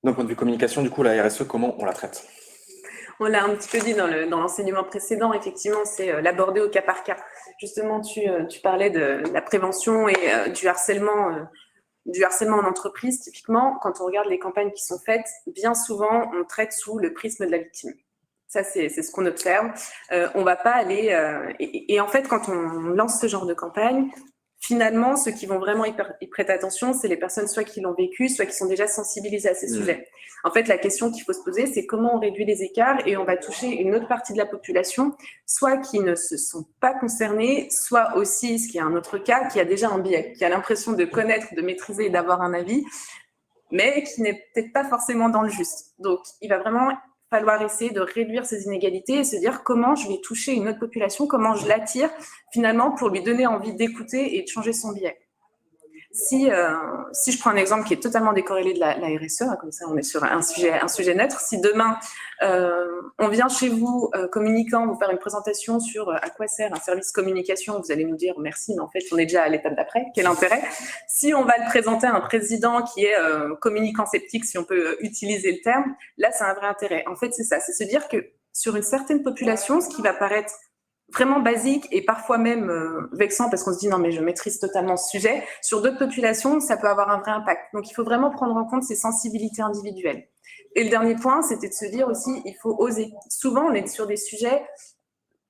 D'un point de vue communication, du coup, la RSE, comment on la traite? On l'a un petit peu dit dans l'enseignement précédent, effectivement, c'est l'aborder au cas par cas. Justement, tu parlais de la prévention et du harcèlement en entreprise. Typiquement, quand on regarde les campagnes qui sont faites, bien souvent, on traite sous le prisme de la victime. Ça, c'est ce qu'on observe. On va pas aller… et en fait, quand on lance ce genre de campagne, finalement, ceux qui vont vraiment y prêter attention, c'est les personnes soit qui l'ont vécu, soit qui sont déjà sensibilisées à ces sujets. En fait, la question qu'il faut se poser, c'est comment on réduit les écarts et on va toucher une autre partie de la population, soit qui ne se sont pas concernés, soit aussi, ce qui est un autre cas, qui a déjà un biais, qui a l'impression de connaître, de maîtriser et d'avoir un avis, mais qui n'est peut-être pas forcément dans le juste. Donc, il va vraiment falloir essayer de réduire ces inégalités et se dire comment je vais toucher une autre population, comment je l'attire finalement pour lui donner envie d'écouter et de changer son biais. Si je prends un exemple qui est totalement décorrélé de la RSE, comme ça on est sur un sujet neutre, si demain on vient chez vous, communicant, vous faire une présentation sur à quoi sert un service communication, vous allez nous dire merci, mais en fait on est déjà à l'étape d'après, quel intérêt? Si on va le présenter à un président qui est communicant sceptique, si on peut utiliser le terme, là c'est un vrai intérêt. En fait c'est ça, c'est se dire que sur une certaine population, ce qui va paraître vraiment basique et parfois même vexant parce qu'on se dit non mais je maîtrise totalement ce sujet, sur d'autres populations ça peut avoir un vrai impact. Donc il faut vraiment prendre en compte ces sensibilités individuelles. Et le dernier point, c'était de se dire aussi, il faut oser. Souvent, on est sur des sujets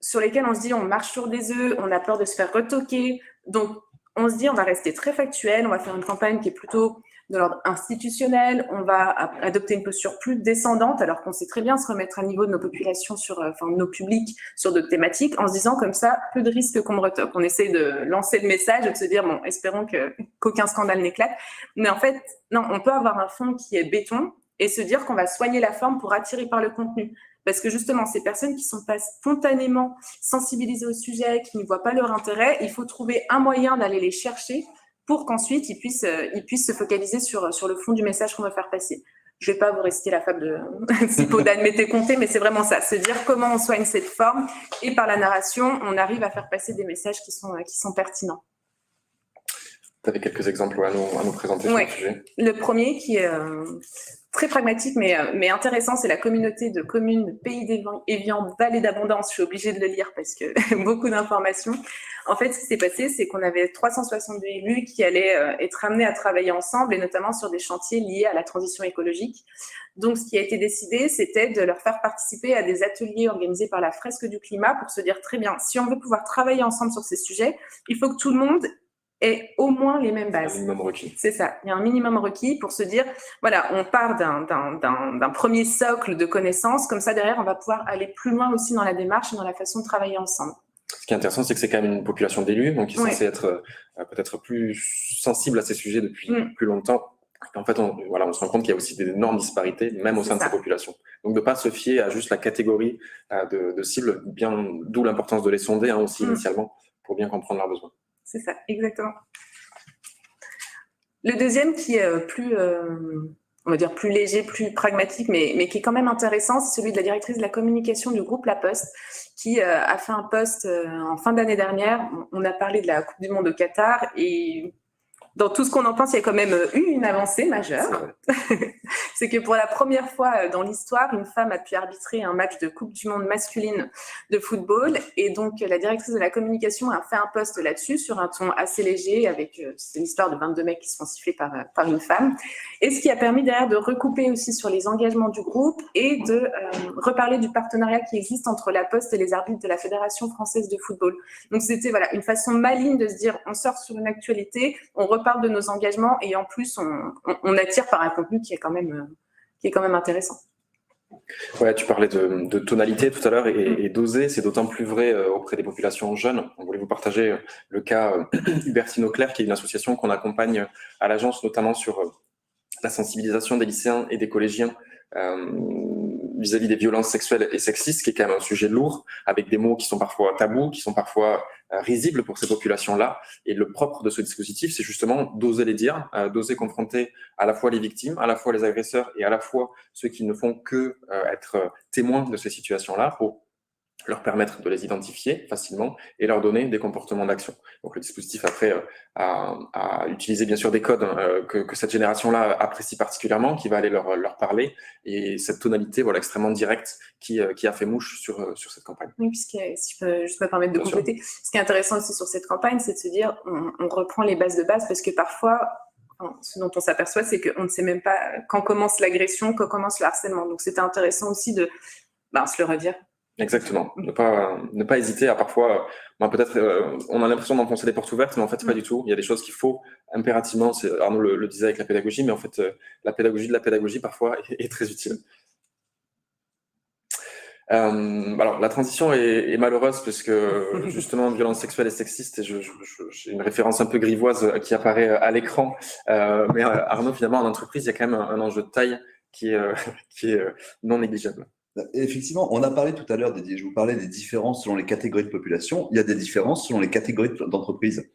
sur lesquels on se dit, on marche sur des œufs, on a peur de se faire retoquer. Donc, on se dit, on va rester très factuel, on va faire une campagne qui est plutôt de l'ordre institutionnel, on va adopter une posture plus descendante, alors qu'on sait très bien se remettre à niveau de nos populations, de nos publics, sur d'autres thématiques, en se disant comme ça, peu de risques qu'on me retoque. On essaie de lancer le message et de se dire, bon, espérons qu'aucun scandale n'éclate. Mais en fait, non, on peut avoir un fond qui est béton et se dire qu'on va soigner la forme pour attirer par le contenu. Parce que justement, ces personnes qui ne sont pas spontanément sensibilisées au sujet, qui ne voient pas leur intérêt, il faut trouver un moyen d'aller les chercher pour qu'ensuite ils puissent se focaliser sur le fond du message qu'on va faire passer. Je ne vais pas vous réciter la fable de Cipo d'Admettez Comté, mais c'est vraiment ça, se dire comment on soigne cette forme et par la narration, on arrive à faire passer des messages qui sont pertinents. Tu avais quelques exemples à nous présenter sur le sujet. Le premier qui est très pragmatique mais intéressant, c'est la communauté de communes Pays d'Évian, Vallée d'Abondance. Je suis obligée de le lire parce que beaucoup d'informations. En fait, ce qui s'est passé, c'est qu'on avait 362 élus qui allaient être amenés à travailler ensemble et notamment sur des chantiers liés à la transition écologique. Donc, ce qui a été décidé, c'était de leur faire participer à des ateliers organisés par la Fresque du Climat pour se dire, très bien, si on veut pouvoir travailler ensemble sur ces sujets, il faut que tout le monde ait au moins les mêmes bases. Un minimum requis. C'est ça, il y a un minimum requis pour se dire, voilà, on part d'un premier socle de connaissances, comme ça derrière, on va pouvoir aller plus loin aussi dans la démarche et dans la façon de travailler ensemble. Ce qui est intéressant, c'est que c'est quand même une population d'élus, donc ils sont censés être peut-être plus sensibles à ces sujets depuis plus longtemps. Et en fait, on se rend compte qu'il y a aussi d'énormes disparités, même au sein de ces populations. Donc, de ne pas se fier à juste la catégorie de cibles, d'où l'importance de les sonder aussi initialement, pour bien comprendre leurs besoins. C'est ça, exactement. Le deuxième qui est plus, on va dire plus léger, plus pragmatique, mais qui est quand même intéressant, c'est celui de la directrice de la communication du groupe La Poste, qui a fait un post en fin d'année dernière. On a parlé de la Coupe du Monde au Qatar et dans tout ce qu'on en pense, il y a quand même eu une avancée majeure. C'est que pour la première fois dans l'histoire, une femme a pu arbitrer un match de Coupe du Monde masculine de football. Et donc, la directrice de la communication a fait un post là-dessus sur un ton assez léger avec c'est l'histoire de 22 mecs qui se font siffler par une femme. Et ce qui a permis derrière de recouper aussi sur les engagements du groupe et de reparler du partenariat qui existe entre la Poste et les arbitres de la Fédération française de football. Donc, c'était une façon maligne de se dire on sort sur une actualité, on reparle de nos engagements et en plus on attire par un contenu qui est quand même intéressant. Ouais, tu parlais de tonalité tout à l'heure et d'oser, c'est d'autant plus vrai auprès des populations jeunes. On voulait vous partager le cas Hubertine Auclair, qui est une association qu'on accompagne à l'agence, notamment sur la sensibilisation des lycéens et des collégiens vis-à-vis des violences sexuelles et sexistes, qui est quand même un sujet lourd, avec des mots qui sont parfois tabous, qui sont parfois risibles pour ces populations-là. Et le propre de ce dispositif, c'est justement d'oser les dire, d'oser confronter à la fois les victimes, à la fois les agresseurs et à la fois ceux qui ne font que être témoins de ces situations-là pour leur permettre de les identifier facilement et leur donner des comportements d'action. Donc le dispositif après a utilisé bien sûr des codes que cette génération-là apprécie particulièrement, qui va aller leur parler, et cette tonalité extrêmement directe qui a fait mouche sur cette campagne. Oui, puisque si je peux juste me permettre de compléter, ce qui est intéressant aussi sur cette campagne, c'est de se dire on reprend les bases de base, parce que parfois ce dont on s'aperçoit, c'est qu'on ne sait même pas quand commence l'agression, quand commence le harcèlement. Donc c'était intéressant aussi de se le redire. Exactement. Ne pas hésiter à parfois, peut-être, on a l'impression d'enfoncer des portes ouvertes, mais en fait, pas du tout. Il y a des choses qu'il faut impérativement, Arnaud le disait avec la pédagogie, mais en fait, la pédagogie de la pédagogie, parfois, est très utile. Alors, la transition est malheureuse, puisque justement, violence sexuelle et sexiste, et j'ai une référence un peu grivoise qui apparaît à l'écran, mais Arnaud, finalement, en entreprise, il y a quand même un enjeu de taille qui est non négligeable. Effectivement, on a parlé tout à l'heure, je vous parlais des différences selon les catégories de population. Il y a des différences selon les catégories d'entreprises.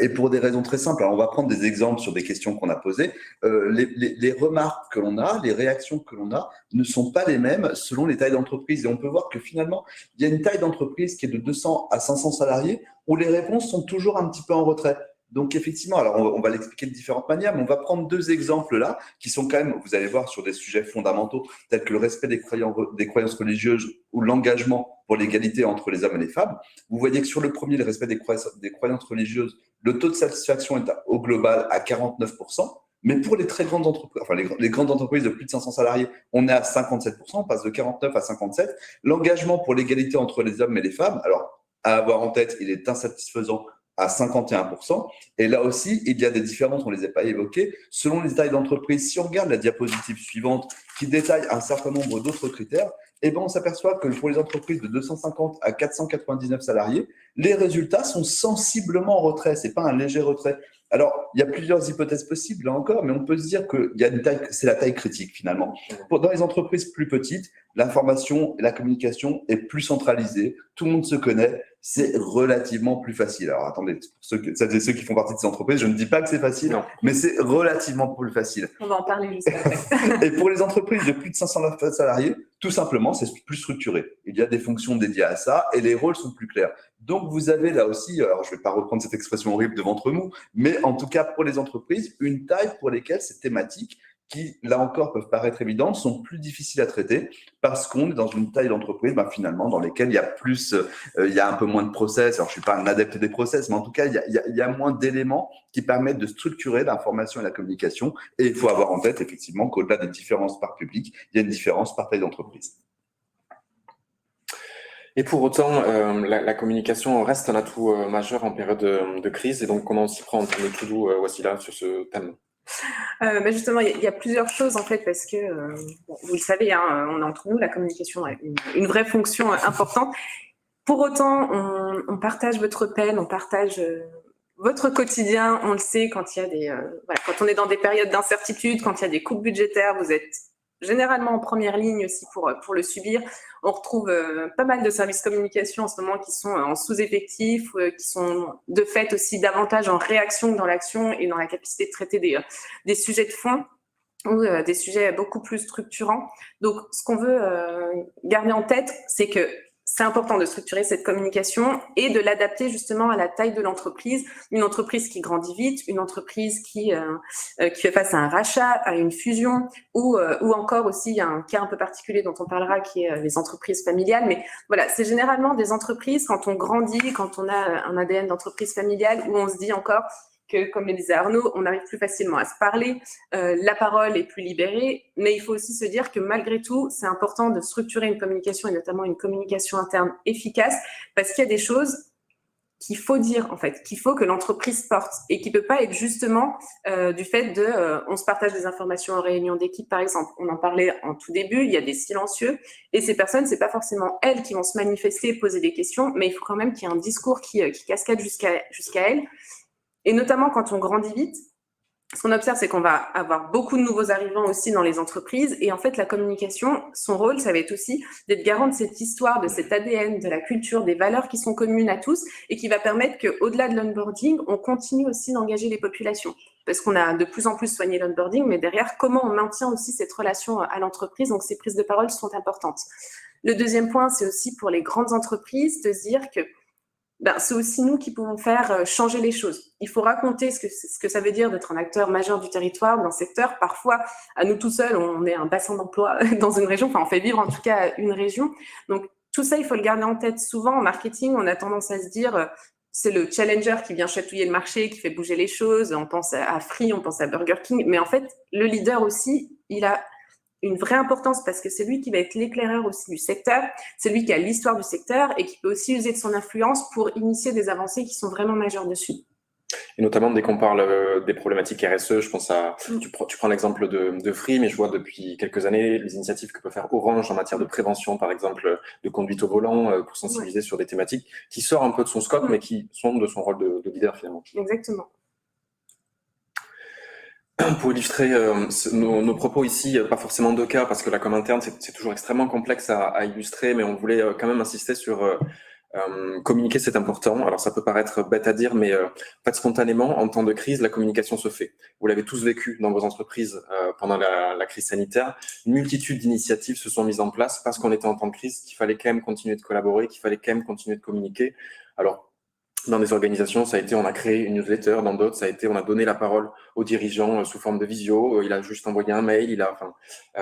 Et pour des raisons très simples. Alors, on va prendre des exemples sur des questions qu'on a posées. Les remarques que l'on a, les réactions que l'on a ne sont pas les mêmes selon les tailles d'entreprise. Et on peut voir que finalement, il y a une taille d'entreprise qui est de 200 à 500 salariés où les réponses sont toujours un petit peu en retrait. Donc, effectivement, alors on va l'expliquer de différentes manières, mais on va prendre deux exemples là, qui sont quand même, vous allez voir, sur des sujets fondamentaux, tels que le respect des croyances religieuses ou l'engagement pour l'égalité entre les hommes et les femmes. Vous voyez que sur le premier, le respect des croyances religieuses, le taux de satisfaction est au global à 49%, Mais pour les très grandes entreprises, enfin les grandes entreprises de plus de 500 salariés, on est à 57%, on passe de 49 à 57. L'engagement pour l'égalité entre les hommes et les femmes, alors à avoir en tête, il est insatisfaisant à 51%. Et là aussi, il y a des différences, on ne les a pas évoquées. Selon les tailles d'entreprise, si on regarde la diapositive suivante qui détaille un certain nombre d'autres critères, eh ben, on s'aperçoit que pour les entreprises de 250 à 499 salariés, les résultats sont sensiblement en retrait. Ce n'est pas un léger retrait. Alors, il y a plusieurs hypothèses possibles, là encore, mais on peut se dire que c'est la taille critique, finalement. Dans les entreprises plus petites, l'information et la communication est plus centralisée, tout le monde se connaît, c'est relativement plus facile. Alors, attendez, pour ceux qui font partie de ces entreprises, je ne dis pas que c'est facile, Non. mais c'est relativement plus facile. On va en parler juste après. Et pour les entreprises de plus de 500 salariés, tout simplement, c'est plus structuré. Il y a des fonctions dédiées à ça et les rôles sont plus clairs. Donc, vous avez là aussi, alors je ne vais pas reprendre cette expression horrible de ventre mou, mais en tout cas pour les entreprises, une taille pour lesquelles ces thématiques qui, là encore, peuvent paraître évidentes, sont plus difficiles à traiter parce qu'on est dans une taille d'entreprise, finalement, dans lesquelles il y a plus, il y a un peu moins de process. Alors, je ne suis pas un adepte des process, mais en tout cas, il y a moins d'éléments qui permettent de structurer l'information et la communication. Et il faut avoir en tête, effectivement, qu'au-delà des différences par public, il y a une différence par taille d'entreprise. Et pour autant, la communication reste un atout majeur en période de crise. Et donc, comment on s'y prend en termes de to-do, Wassila, sur ce thème? Justement, il y a plusieurs choses en fait parce que vous le savez, hein, on a entre nous la communication a une vraie fonction importante. Pour autant, on partage votre peine, on partage votre quotidien. On le sait quand il y a quand on est dans des périodes d'incertitude, quand il y a des coupes budgétaires, vous êtes généralement en première ligne aussi pour le subir. On retrouve pas mal de services communication en ce moment qui sont en sous-effectif, qui sont de fait aussi davantage en réaction que dans l'action et dans la capacité de traiter des sujets de fond ou des sujets beaucoup plus structurants. Donc, ce qu'on veut garder en tête, c'est que c'est important de structurer cette communication et de l'adapter justement à la taille de l'entreprise. Une entreprise qui grandit vite, une entreprise qui fait face à un rachat, à une fusion, ou encore aussi, il y a un cas un peu particulier dont on parlera qui est les entreprises familiales. Mais voilà, c'est généralement des entreprises, quand on grandit, quand on a un ADN d'entreprise familiale, où on se dit encore que, comme le disait Arnaud, on arrive plus facilement à se parler, la parole est plus libérée, mais il faut aussi se dire que malgré tout, c'est important de structurer une communication et notamment une communication interne efficace parce qu'il y a des choses qu'il faut dire en fait, qu'il faut que l'entreprise porte et qui peut pas être justement du fait on se partage des informations en réunion d'équipe par exemple. On en parlait en tout début, il y a des silencieux et ces personnes, c'est pas forcément elles qui vont se manifester, poser des questions, mais il faut quand même qu'il y ait un discours qui cascade jusqu'à elles. Et notamment quand on grandit vite, ce qu'on observe, c'est qu'on va avoir beaucoup de nouveaux arrivants aussi dans les entreprises. Et en fait, la communication, son rôle, ça va être aussi d'être garant de cette histoire, de cet ADN, de la culture, des valeurs qui sont communes à tous et qui va permettre qu'au-delà de l'onboarding, on continue aussi d'engager les populations. Parce qu'on a de plus en plus soigné l'onboarding, mais derrière, comment on maintient aussi cette relation à l'entreprise. Donc, ces prises de parole sont importantes. Le deuxième point, c'est aussi pour les grandes entreprises de se dire que c'est aussi nous qui pouvons faire changer les choses. Il faut raconter ce que ça veut dire d'être un acteur majeur du territoire, d'un secteur. Parfois, à nous tout seuls, on est un bassin d'emploi dans une région, enfin on fait vivre en tout cas une région. Donc tout ça, il faut le garder en tête. Souvent en marketing, on a tendance à se dire c'est le challenger qui vient chatouiller le marché, qui fait bouger les choses. On pense à Free, on pense à Burger King. Mais en fait, le leader aussi, il a une vraie importance parce que c'est lui qui va être l'éclaireur aussi du secteur, c'est lui qui a l'histoire du secteur et qui peut aussi user de son influence pour initier des avancées qui sont vraiment majeures dessus. Et notamment dès qu'on parle des problématiques RSE, je pense tu prends l'exemple de Free, mais je vois depuis quelques années les initiatives que peut faire Orange en matière de prévention, par exemple, de conduite au volant, pour sensibiliser sur des thématiques qui sortent un peu de son scope, mais qui sont de son rôle de leader finalement. Exactement. Pour illustrer nos propos ici, pas forcément deux cas, parce que la com interne, c'est toujours extrêmement complexe à illustrer, mais on voulait quand même insister sur communiquer, c'est important. Alors ça peut paraître bête à dire, mais en fait, spontanément, en temps de crise, la communication se fait. Vous l'avez tous vécu dans vos entreprises pendant la crise sanitaire. Une multitude d'initiatives se sont mises en place parce qu'on était en temps de crise, qu'il fallait quand même continuer de collaborer, qu'il fallait quand même continuer de communiquer. Alors, dans des organisations, ça a été, on a créé une newsletter. Dans d'autres, ça a été, on a donné la parole aux dirigeants sous forme de visio. Il a juste envoyé un mail.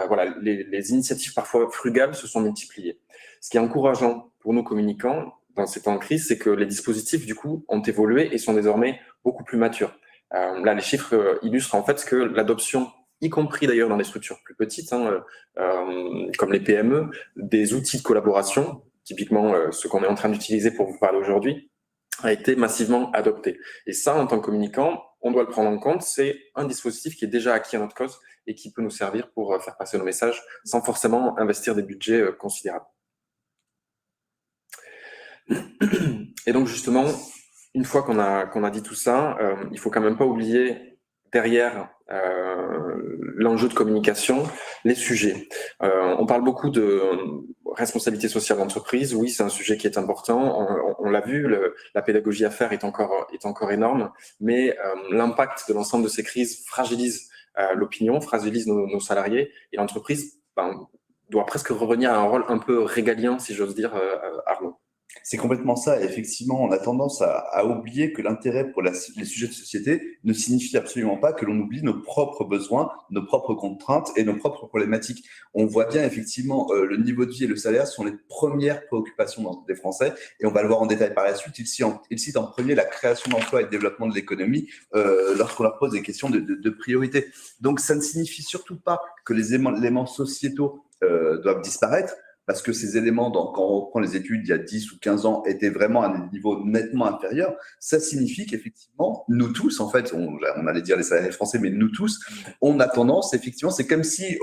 Voilà, les initiatives parfois frugales se sont multipliées. Ce qui est encourageant pour nos communicants dans ces temps de crise, c'est que les dispositifs, du coup, ont évolué et sont désormais beaucoup plus matures. Là, les chiffres illustrent en fait que l'adoption, y compris d'ailleurs dans des structures plus petites, comme les PME, des outils de collaboration, typiquement ce qu'on est en train d'utiliser pour vous parler aujourd'hui, a été massivement adopté. Et ça, en tant que communicant, on doit le prendre en compte. C'est un dispositif qui est déjà acquis à notre cause et qui peut nous servir pour faire passer nos messages sans forcément investir des budgets considérables. Et donc justement, une fois qu'on a dit tout ça, il faut quand même pas oublier derrière l'enjeu de communication, les sujets. On parle beaucoup de responsabilité sociale d'entreprise. Oui, c'est un sujet qui est important. On l'a vu, la pédagogie à faire est encore énorme, mais l'impact de l'ensemble de ces crises fragilise l'opinion, fragilise nos salariés, et l'entreprise doit presque revenir à un rôle un peu régalien, si j'ose dire, Arnaud. C'est complètement ça. Effectivement, on a tendance à oublier que l'intérêt pour les sujets de société ne signifie absolument pas que l'on oublie nos propres besoins, nos propres contraintes et nos propres problématiques. On voit bien effectivement le niveau de vie et le salaire sont les premières préoccupations des Français, et on va le voir en détail par la suite. Ils citent en premier la création d'emplois et le développement de l'économie lorsqu'on leur pose des questions de priorité. Donc ça ne signifie surtout pas que les éléments sociétaux doivent disparaître, parce que ces éléments, quand on reprend les études il y a 10 ou 15 ans, étaient vraiment à un niveau nettement inférieur. Ça signifie qu'effectivement, nous tous, en fait, on allait dire les salariés français, mais nous tous, on a tendance, effectivement, c'est comme si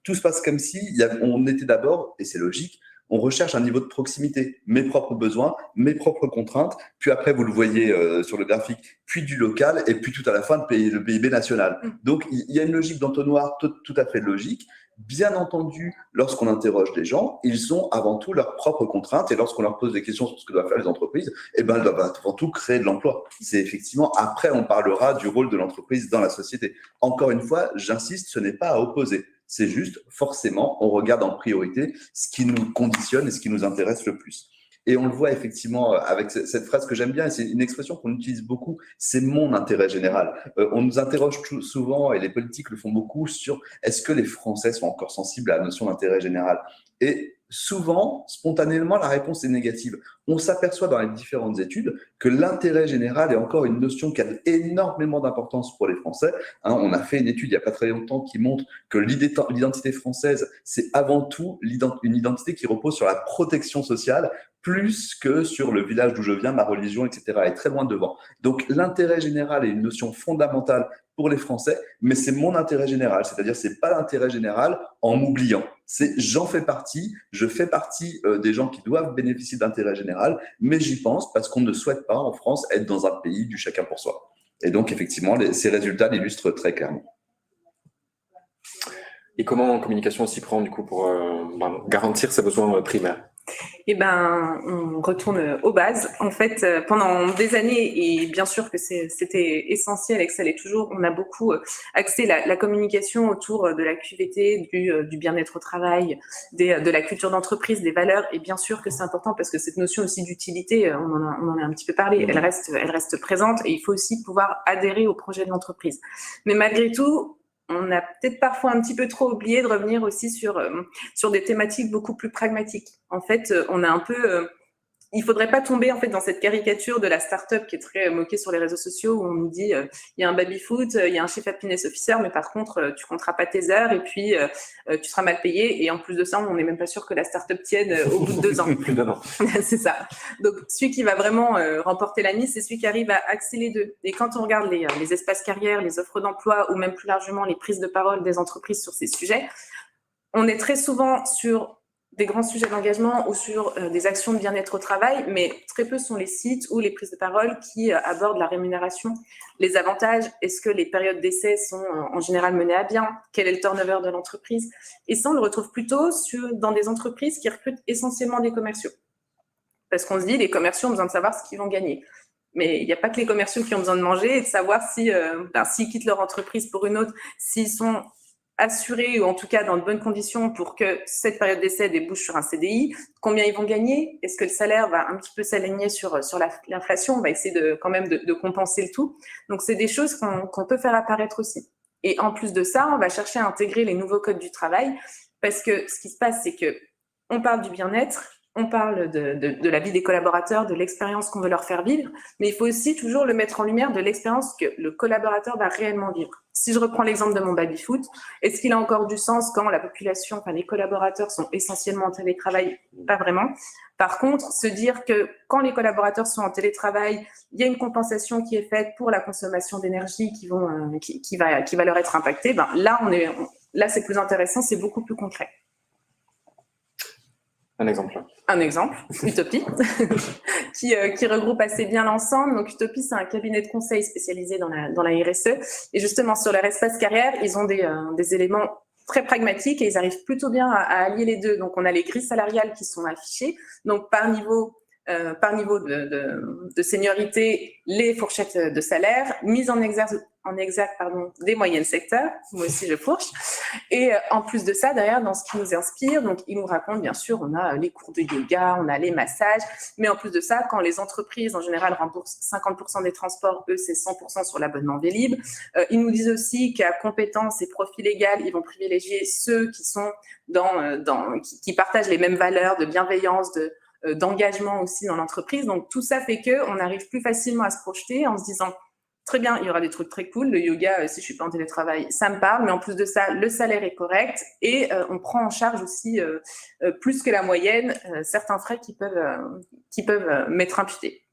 tout se passe comme si on était d'abord, et c'est logique, on recherche un niveau de proximité, mes propres besoins, mes propres contraintes, puis après, vous le voyez sur le graphique, puis du local, et puis tout à la fin, le PIB national. Donc, il y a une logique d'entonnoir tout à fait logique. Bien entendu, lorsqu'on interroge les gens, ils ont avant tout leurs propres contraintes, et lorsqu'on leur pose des questions sur ce que doivent faire les entreprises, elles doivent avant tout créer de l'emploi. C'est effectivement, après, on parlera du rôle de l'entreprise dans la société. Encore une fois, j'insiste, ce n'est pas à opposer. C'est juste, forcément, on regarde en priorité ce qui nous conditionne et ce qui nous intéresse le plus. Et on le voit effectivement avec cette phrase que j'aime bien, et c'est une expression qu'on utilise beaucoup, c'est mon intérêt général. On nous interroge souvent, et les politiques le font beaucoup, sur est-ce que les Français sont encore sensibles à la notion d'intérêt général. Et souvent, spontanément, la réponse est négative. On s'aperçoit dans les différentes études que l'intérêt général est encore une notion qui a énormément d'importance pour les Français. On a fait une étude il n'y a pas très longtemps qui montre que l'identité française, c'est avant tout une identité qui repose sur la protection sociale, plus que sur le village d'où je viens, ma religion, etc., est très loin devant. Donc l'intérêt général est une notion fondamentale pour les Français, mais c'est mon intérêt général, c'est-à-dire c'est pas l'intérêt général en m'oubliant. C'est j'en fais partie, je fais partie des gens qui doivent bénéficier d'intérêt général, mais j'y pense parce qu'on ne souhaite pas en France être dans un pays du chacun pour soi. Et donc effectivement, ces résultats l'illustrent très clairement. Et comment en communication on s'y prend du coup pour garantir ses besoins primaires? Eh ben, on retourne aux bases. En fait, pendant des années, et bien sûr que c'était essentiel et que ça l'est toujours, on a beaucoup axé la communication autour de la QVT, du bien-être au travail, de la culture d'entreprise, des valeurs. Et bien sûr que c'est important parce que cette notion aussi d'utilité, on en a un petit peu parlé, elle reste présente, et il faut aussi pouvoir adhérer au projet de l'entreprise. Mais malgré tout, on a peut-être parfois un petit peu trop oublié de revenir aussi sur des thématiques beaucoup plus pragmatiques. En fait, on a un peu... il faudrait pas tomber en fait dans cette caricature de la start-up qui est très moquée sur les réseaux sociaux, où on nous dit il y a un baby-foot, il y a un chief happiness officer, mais par contre tu compteras pas tes heures et puis tu seras mal payé, et en plus de ça on n'est même pas sûr que la start-up tienne au bout de 2 ans. Plus d'1 an. C'est ça. Donc celui qui va vraiment remporter la mise, c'est celui qui arrive à axer les deux. Et quand on regarde les espaces carrières, les offres d'emploi, ou même plus largement les prises de parole des entreprises sur ces sujets, on est très souvent sur des grands sujets d'engagement ou sur des actions de bien-être au travail, mais très peu sont les sites ou les prises de parole qui abordent la rémunération, les avantages, est-ce que les périodes d'essai sont en général menées à bien, quel est le turnover de l'entreprise. Et ça, on le retrouve plutôt dans des entreprises qui recrutent essentiellement des commerciaux. Parce qu'on se dit, les commerciaux ont besoin de savoir ce qu'ils vont gagner. Mais il n'y a pas que les commerciaux qui ont besoin de manger et de savoir s'ils quittent leur entreprise pour une autre, s'ils sont assurés, ou en tout cas dans de bonnes conditions pour que cette période d'essai débouche sur un CDI, combien ils vont gagner, est-ce que le salaire va un petit peu s'aligner sur l'inflation, on va essayer quand même de compenser le tout. Donc c'est des choses qu'on peut faire apparaître aussi. Et en plus de ça, on va chercher à intégrer les nouveaux codes du travail, parce que ce qui se passe, c'est que on parle du bien-être, on parle de la vie des collaborateurs, de l'expérience qu'on veut leur faire vivre, mais il faut aussi toujours le mettre en lumière de l'expérience que le collaborateur va réellement vivre. Si je reprends l'exemple de mon baby-foot, est-ce qu'il a encore du sens quand la population, enfin les collaborateurs sont essentiellement en télétravail? Pas vraiment. Par contre, se dire que quand les collaborateurs sont en télétravail, il y a une compensation qui est faite pour la consommation d'énergie qui va leur être impactée, ben là c'est plus intéressant, c'est beaucoup plus concret. Un exemple. Un exemple, Utopie, qui regroupe assez bien l'ensemble. Donc Utopie, c'est un cabinet de conseil spécialisé dans la RSE. Et justement, sur leur espace carrière, ils ont des éléments très pragmatiques et ils arrivent plutôt bien à allier les deux. Donc on a les grilles salariales qui sont affichées. Donc par niveau de seniorité, les fourchettes de salaire, mise en exergue des moyennes secteurs, moi aussi je fourche, et en plus de ça, derrière, dans ce qui nous inspire, donc ils nous racontent, bien sûr, on a les cours de yoga, on a les massages, mais en plus de ça, quand les entreprises, en général, remboursent 50% des transports, eux, c'est 100% sur l'abonnement Vélib. Ils nous disent aussi qu'à compétences et profil égal, ils vont privilégier ceux qui sont qui partagent les mêmes valeurs de bienveillance, d'engagement aussi dans l'entreprise. Donc, tout ça fait qu'on arrive plus facilement à se projeter en se disant, très bien, il y aura des trucs très cool. Le yoga, si je suis pas en télétravail, ça me parle. Mais en plus de ça, le salaire est correct et on prend en charge aussi plus que la moyenne certains frais qui peuvent m'être imputés.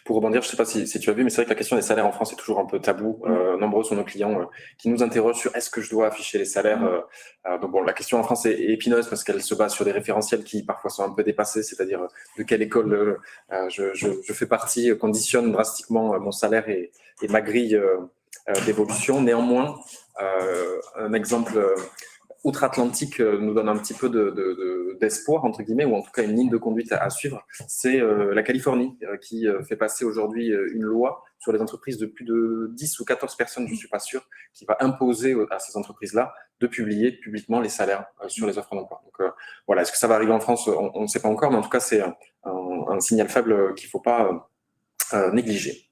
Pour rebondir, je ne sais pas si tu as vu, mais c'est vrai que la question des salaires en France est toujours un peu tabou. Nombreux sont nos clients qui nous interrogent sur est-ce que je dois afficher les salaires. Donc bon, la question en France est épineuse parce qu'elle se base sur des référentiels qui parfois sont un peu dépassés, c'est-à-dire de quelle école je fais partie conditionne drastiquement mon salaire et ma grille d'évolution. Néanmoins, un exemple outre-Atlantique nous donne un petit peu d'espoir, entre guillemets, ou en tout cas une ligne de conduite à suivre, c'est la Californie qui fait passer aujourd'hui une loi sur les entreprises de plus de 10 ou 14 personnes, je ne suis pas sûr, qui va imposer à ces entreprises-là de publier publiquement les salaires sur les offres d'emploi. Donc voilà, est-ce que ça va arriver en France? On ne sait pas encore, mais en tout cas, c'est un signal faible qu'il ne faut pas négliger.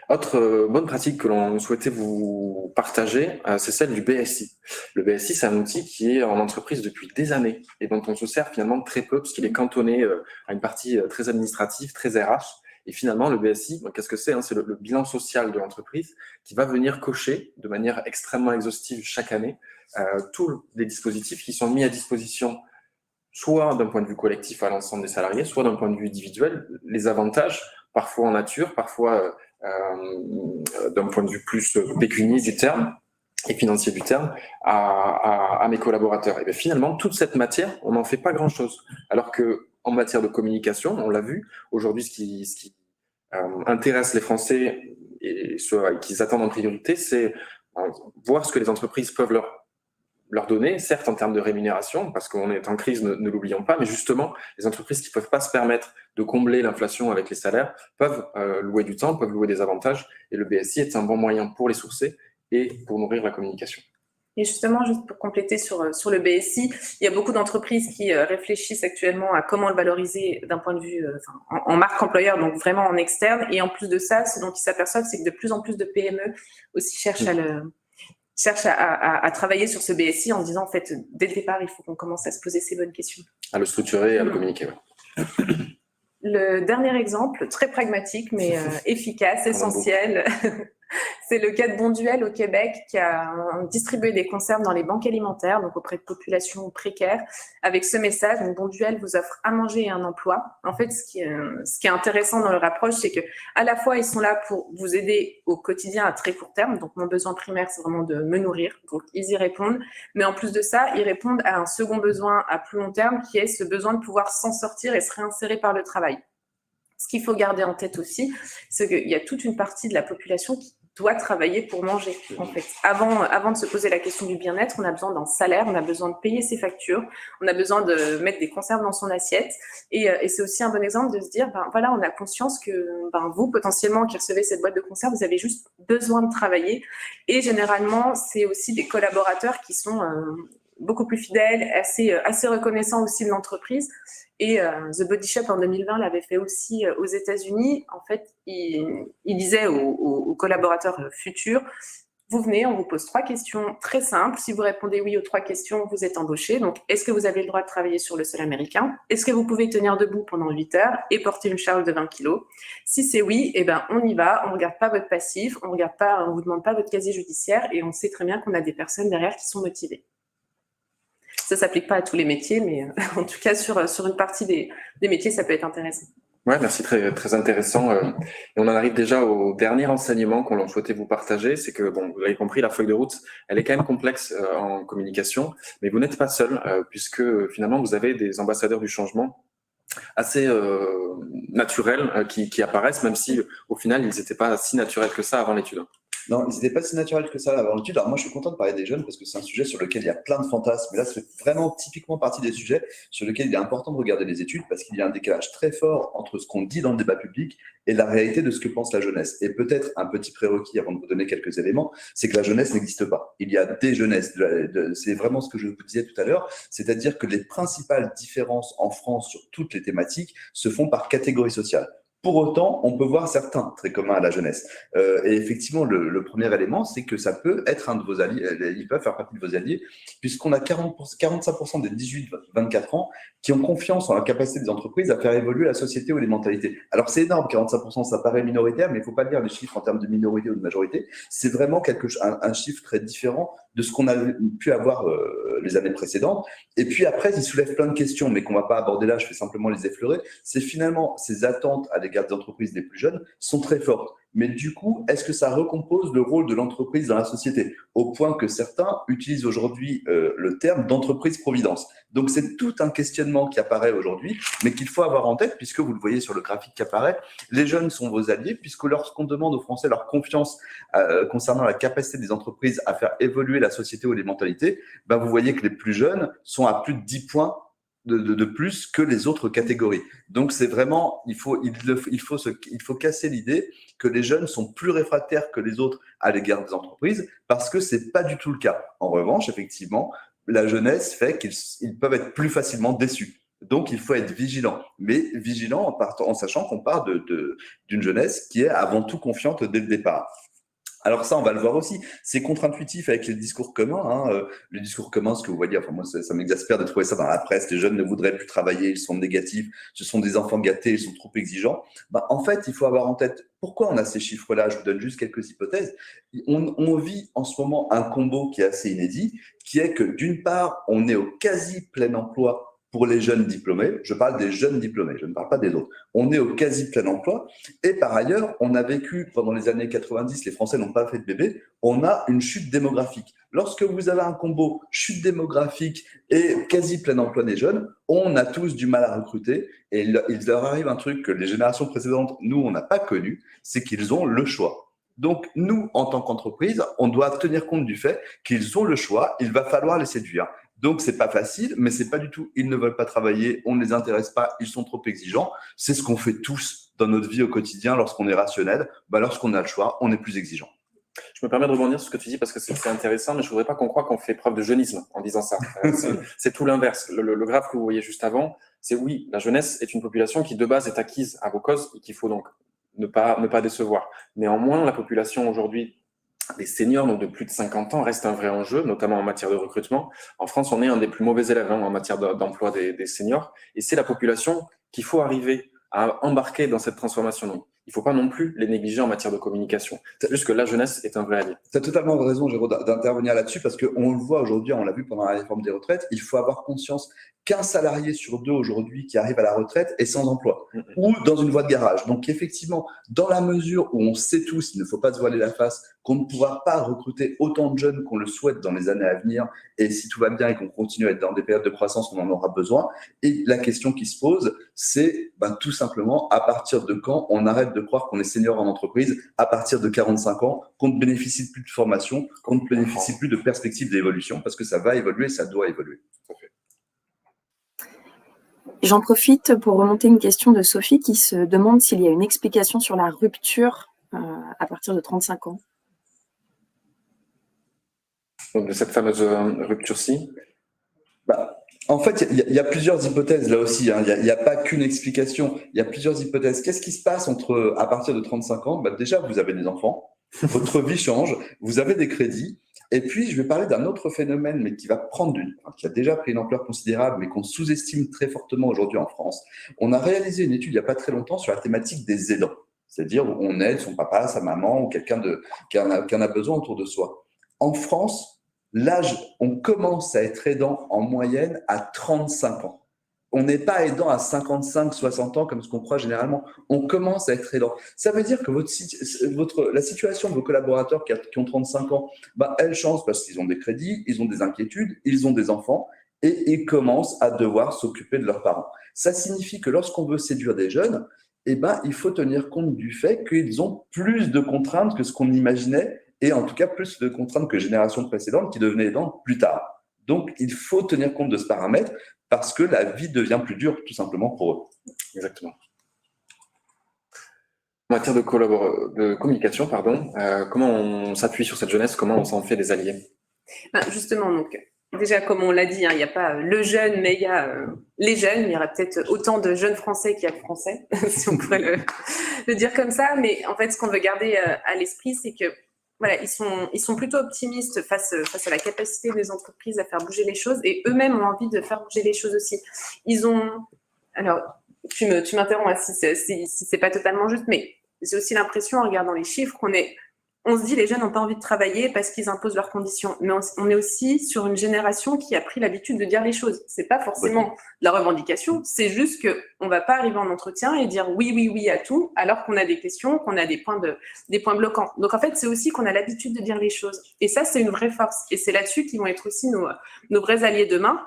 Autre bonne pratique que l'on souhaitait vous partager, c'est celle du BSI. Le BSI, c'est un outil qui est en entreprise depuis des années et dont on se sert finalement très peu parce qu'il est cantonné à une partie très administrative, très RH. Et finalement, le BSI, qu'est-ce que c'est? C'est le bilan social de l'entreprise qui va venir cocher de manière extrêmement exhaustive chaque année tous les dispositifs qui sont mis à disposition soit d'un point de vue collectif à l'ensemble des salariés, soit d'un point de vue individuel, les avantages, parfois en nature, parfois d'un point de vue plus pécunier du terme et financier du terme, à mes collaborateurs. Et bien finalement, toute cette matière, on n'en fait pas grand-chose. Alors qu'en matière de communication, on l'a vu, aujourd'hui, ce qui intéresse les Français et ce qu'ils attendent en priorité, c'est voir ce que les entreprises peuvent leur donner, certes en termes de rémunération, parce qu'on est en crise, ne l'oublions pas, mais justement, les entreprises qui ne peuvent pas se permettre de combler l'inflation avec les salaires peuvent louer du temps, peuvent louer des avantages, et le BSI est un bon moyen pour les sourcer et pour nourrir la communication. Et justement, juste pour compléter sur le BSI, il y a beaucoup d'entreprises qui réfléchissent actuellement à comment le valoriser d'un point de vue en marque employeur, donc vraiment en externe. Et en plus de ça, ce dont ils s'aperçoivent, c'est que de plus en plus de PME aussi cherchent à travailler sur ce BSI en disant, en fait, dès le départ, il faut qu'on commence à se poser ces bonnes questions. À le structurer et à le communiquer, oui. Le dernier exemple, très pragmatique, mais efficace, essentiel, c'est le cas de Bonduelle au Québec qui a distribué des conserves dans les banques alimentaires, donc auprès de populations précaires, avec ce message, donc Bonduelle vous offre à manger et un emploi. En fait, ce qui est intéressant dans leur approche, c'est que à la fois, ils sont là pour vous aider au quotidien à très court terme, donc mon besoin primaire, c'est vraiment de me nourrir, donc ils y répondent, mais en plus de ça, ils répondent à un second besoin à plus long terme, qui est ce besoin de pouvoir s'en sortir et se réinsérer par le travail. Ce qu'il faut garder en tête aussi, c'est qu'il y a toute une partie de la population qui doit travailler pour manger, en fait. Avant de se poser la question du bien-être, on a besoin d'un salaire, on a besoin de payer ses factures, on a besoin de mettre des conserves dans son assiette. Et c'est aussi un bon exemple de se dire, voilà, on a conscience que vous, potentiellement, qui recevez cette boîte de conserve, vous avez juste besoin de travailler. Et généralement, c'est aussi des collaborateurs qui sont beaucoup plus fidèles, assez reconnaissants aussi de l'entreprise. Et The Body Shop en 2020 l'avait fait aussi aux États-Unis. En fait, il disait aux collaborateurs futurs, Vous venez, on vous pose 3 questions très simples. Si vous répondez oui aux 3 questions, vous êtes embauché. Donc, est-ce que vous avez le droit de travailler sur le sol américain? Est-ce que vous pouvez tenir debout pendant 8 heures et porter une charge de 20 kilos? Si c'est oui, eh ben, on y va. On ne regarde pas votre passif, on ne vous demande pas votre casier judiciaire et on sait très bien qu'on a des personnes derrière qui sont motivées. Ça ne s'applique pas à tous les métiers, mais en tout cas, sur une partie des métiers, ça peut être intéressant. Ouais, merci, très, très intéressant. Et on en arrive déjà au dernier enseignement qu'on souhaitait vous partager. C'est que, bon, vous l'avez compris, la feuille de route, elle est quand même complexe en communication, mais vous n'êtes pas seul, puisque finalement, vous avez des ambassadeurs du changement assez naturels qui apparaissent, même si au final, ils n'étaient pas si naturels que ça avant l'étude. Non, ils n'étaient pas si naturels que ça avant l'étude. Alors moi, je suis content de parler des jeunes parce que c'est un sujet sur lequel il y a plein de fantasmes. Mais là, c'est vraiment typiquement partie des sujets sur lesquels il est important de regarder les études parce qu'il y a un décalage très fort entre ce qu'on dit dans le débat public et la réalité de ce que pense la jeunesse. Et peut-être un petit prérequis avant de vous donner quelques éléments, c'est que la jeunesse n'existe pas. Il y a des jeunesses. C'est vraiment ce que je vous disais tout à l'heure, c'est-à-dire que les principales différences en France sur toutes les thématiques se font par catégorie sociale. Pour autant, on peut voir certains traits communs à la jeunesse. Et effectivement, le premier élément, c'est que ça peut être un de vos alliés, ils peuvent faire partie de vos alliés, puisqu'on a 45% des 18-24 ans qui ont confiance en la capacité des entreprises à faire évoluer la société ou les mentalités. Alors c'est énorme, 45%, ça paraît minoritaire, mais il ne faut pas lire les chiffres en termes de minorité ou de majorité. C'est vraiment un chiffre très différent de ce qu'on a pu avoir les années précédentes. Et puis après, il soulève plein de questions, mais qu'on ne va pas aborder là, je vais simplement les effleurer. C'est finalement ces attentes à l'égard des entreprises les plus jeunes sont très fortes. Mais du coup, est-ce que ça recompose le rôle de l'entreprise dans la société? Au point que certains utilisent aujourd'hui le terme d'entreprise-providence. Donc c'est tout un questionnement qui apparaît aujourd'hui, mais qu'il faut avoir en tête, puisque vous le voyez sur le graphique qui apparaît, les jeunes sont vos alliés, puisque lorsqu'on demande aux Français leur confiance concernant la capacité des entreprises à faire évoluer la société ou les mentalités, ben vous voyez que les plus jeunes sont à plus de 10 points de plus que les autres catégories. Donc c'est vraiment, il faut casser l'idée que les jeunes sont plus réfractaires que les autres à l'égard des entreprises, parce que c'est pas du tout le cas. En revanche, effectivement, la jeunesse fait qu'ils peuvent être plus facilement déçus. Donc il faut être vigilant, mais vigilant en sachant qu'on part d'une jeunesse qui est avant tout confiante dès le départ. Alors ça, on va le voir aussi. C'est contre-intuitif avec les discours communs. Le discours commun, ce que vous voyez, enfin moi, ça m'exaspère de trouver ça dans la presse. Les jeunes ne voudraient plus travailler, ils sont négatifs. Ce sont des enfants gâtés, ils sont trop exigeants. En fait, il faut avoir en tête pourquoi on a ces chiffres-là. Je vous donne juste quelques hypothèses. On vit en ce moment un combo qui est assez inédit, qui est que d'une part, on est au quasi plein emploi pour les jeunes diplômés. Je parle des jeunes diplômés, je ne parle pas des autres. On est au quasi plein emploi. Et par ailleurs, on a vécu pendant les années 90, les Français n'ont pas fait de bébé, on a une chute démographique. Lorsque vous avez un combo chute démographique et quasi plein emploi des jeunes, on a tous du mal à recruter. Et il leur arrive un truc que les générations précédentes, nous, on n'a pas connu, c'est qu'ils ont le choix. Donc, nous, en tant qu'entreprise, on doit tenir compte du fait qu'ils ont le choix, il va falloir les séduire. Donc, c'est pas facile, mais c'est pas du tout, ils ne veulent pas travailler, on ne les intéresse pas, ils sont trop exigeants. C'est ce qu'on fait tous dans notre vie au quotidien lorsqu'on est rationnel. Lorsqu'on a le choix, on est plus exigeant. Je me permets de rebondir sur ce que tu dis parce que c'est intéressant, mais je ne voudrais pas qu'on croie qu'on fait preuve de jeunisme en disant ça. C'est tout l'inverse. Le graphe que vous voyez juste avant, c'est oui, la jeunesse est une population qui de base est acquise à vos causes et qu'il faut donc ne pas décevoir. Néanmoins, la population aujourd'hui, les seniors, donc de plus de 50 ans, reste un vrai enjeu, notamment en matière de recrutement. En France, on est un des plus mauvais élèves en matière d'emploi des seniors, et c'est la population qu'il faut arriver à embarquer dans cette transformation. Donc, il ne faut pas non plus les négliger en matière de communication. C'est juste que la jeunesse est un vrai allié. Tu as totalement raison, Géraud, d'intervenir là-dessus, parce qu'on le voit aujourd'hui, on l'a vu pendant la réforme des retraites, il faut avoir conscience qu'un salarié sur deux aujourd'hui qui arrive à la retraite est sans emploi ou dans une voie de garage. Donc effectivement, dans la mesure où on sait tous, il ne faut pas se voiler la face, qu'on ne pourra pas recruter autant de jeunes qu'on le souhaite dans les années à venir, et si tout va bien et qu'on continue à être dans des périodes de croissance, on en aura besoin. Et la question qui se pose, c'est tout simplement à partir de quand on arrête de croire qu'on est senior en entreprise, à partir de 45 ans, qu'on ne bénéficie plus de formation, qu'on ne bénéficie plus de perspectives d'évolution, parce que ça va évoluer, ça doit évoluer. J'en profite pour remonter une question de Sophie qui se demande s'il y a une explication sur la rupture à partir de 35 ans. Donc de cette fameuse rupture-ci. En fait, il y a plusieurs hypothèses là aussi. Il n'y a pas qu'une explication. Il y a plusieurs hypothèses. Qu'est-ce qui se passe à partir de 35 ans? Déjà, vous avez des enfants. Votre vie change, vous avez des crédits. Et puis, je vais parler d'un autre phénomène, mais qui va qui a déjà pris une ampleur considérable, mais qu'on sous-estime très fortement aujourd'hui en France. On a réalisé une étude il n'y a pas très longtemps sur la thématique des aidants, c'est-à-dire où on aide son papa, sa maman ou quelqu'un qui en a besoin autour de soi. En France, l'âge, on commence à être aidant en moyenne à 35 ans. On n'est pas aidant à 55, 60 ans comme ce qu'on croit généralement. On commence à être aidant. Ça veut dire que la situation de vos collaborateurs qui ont 35 ans, elle change parce qu'ils ont des crédits, ils ont des inquiétudes, ils ont des enfants et ils commencent à devoir s'occuper de leurs parents. Ça signifie que lorsqu'on veut séduire des jeunes, il faut tenir compte du fait qu'ils ont plus de contraintes que ce qu'on imaginait et en tout cas plus de contraintes que les générations précédentes qui devenaient aidantes plus tard. Donc, il faut tenir compte de ce paramètre parce que la vie devient plus dure, tout simplement, pour eux. Exactement. En matière de communication, comment on s'appuie sur cette jeunesse, comment on s'en fait des alliés? Justement, donc, déjà, comme on l'a dit, il n'y a pas le jeune, mais il y a les jeunes. Il y aurait peut-être autant de jeunes Français qu'il y a de Français, si on pourrait le dire comme ça. Mais en fait, ce qu'on veut garder à l'esprit, c'est que voilà, ils sont plutôt optimistes face à la capacité des entreprises à faire bouger les choses et eux-mêmes ont envie de faire bouger les choses aussi. Alors, tu m'interromps si c'est pas totalement juste, mais j'ai aussi l'impression, en regardant les chiffres, on se dit les jeunes n'ont pas envie de travailler parce qu'ils imposent leurs conditions. Mais on est aussi sur une génération qui a pris l'habitude de dire les choses. C'est pas forcément la revendication, c'est juste qu'on va pas arriver en entretien et dire oui, oui, oui à tout, alors qu'on a des questions, qu'on a des points bloquants. Donc en fait, c'est aussi qu'on a l'habitude de dire les choses. Et ça, c'est une vraie force. Et c'est là-dessus qu'ils vont être aussi nos vrais alliés demain,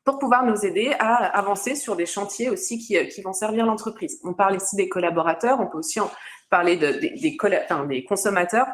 pour pouvoir nous aider à avancer sur des chantiers aussi qui vont servir l'entreprise. On parle ici des collaborateurs, on peut aussi parler des consommateurs,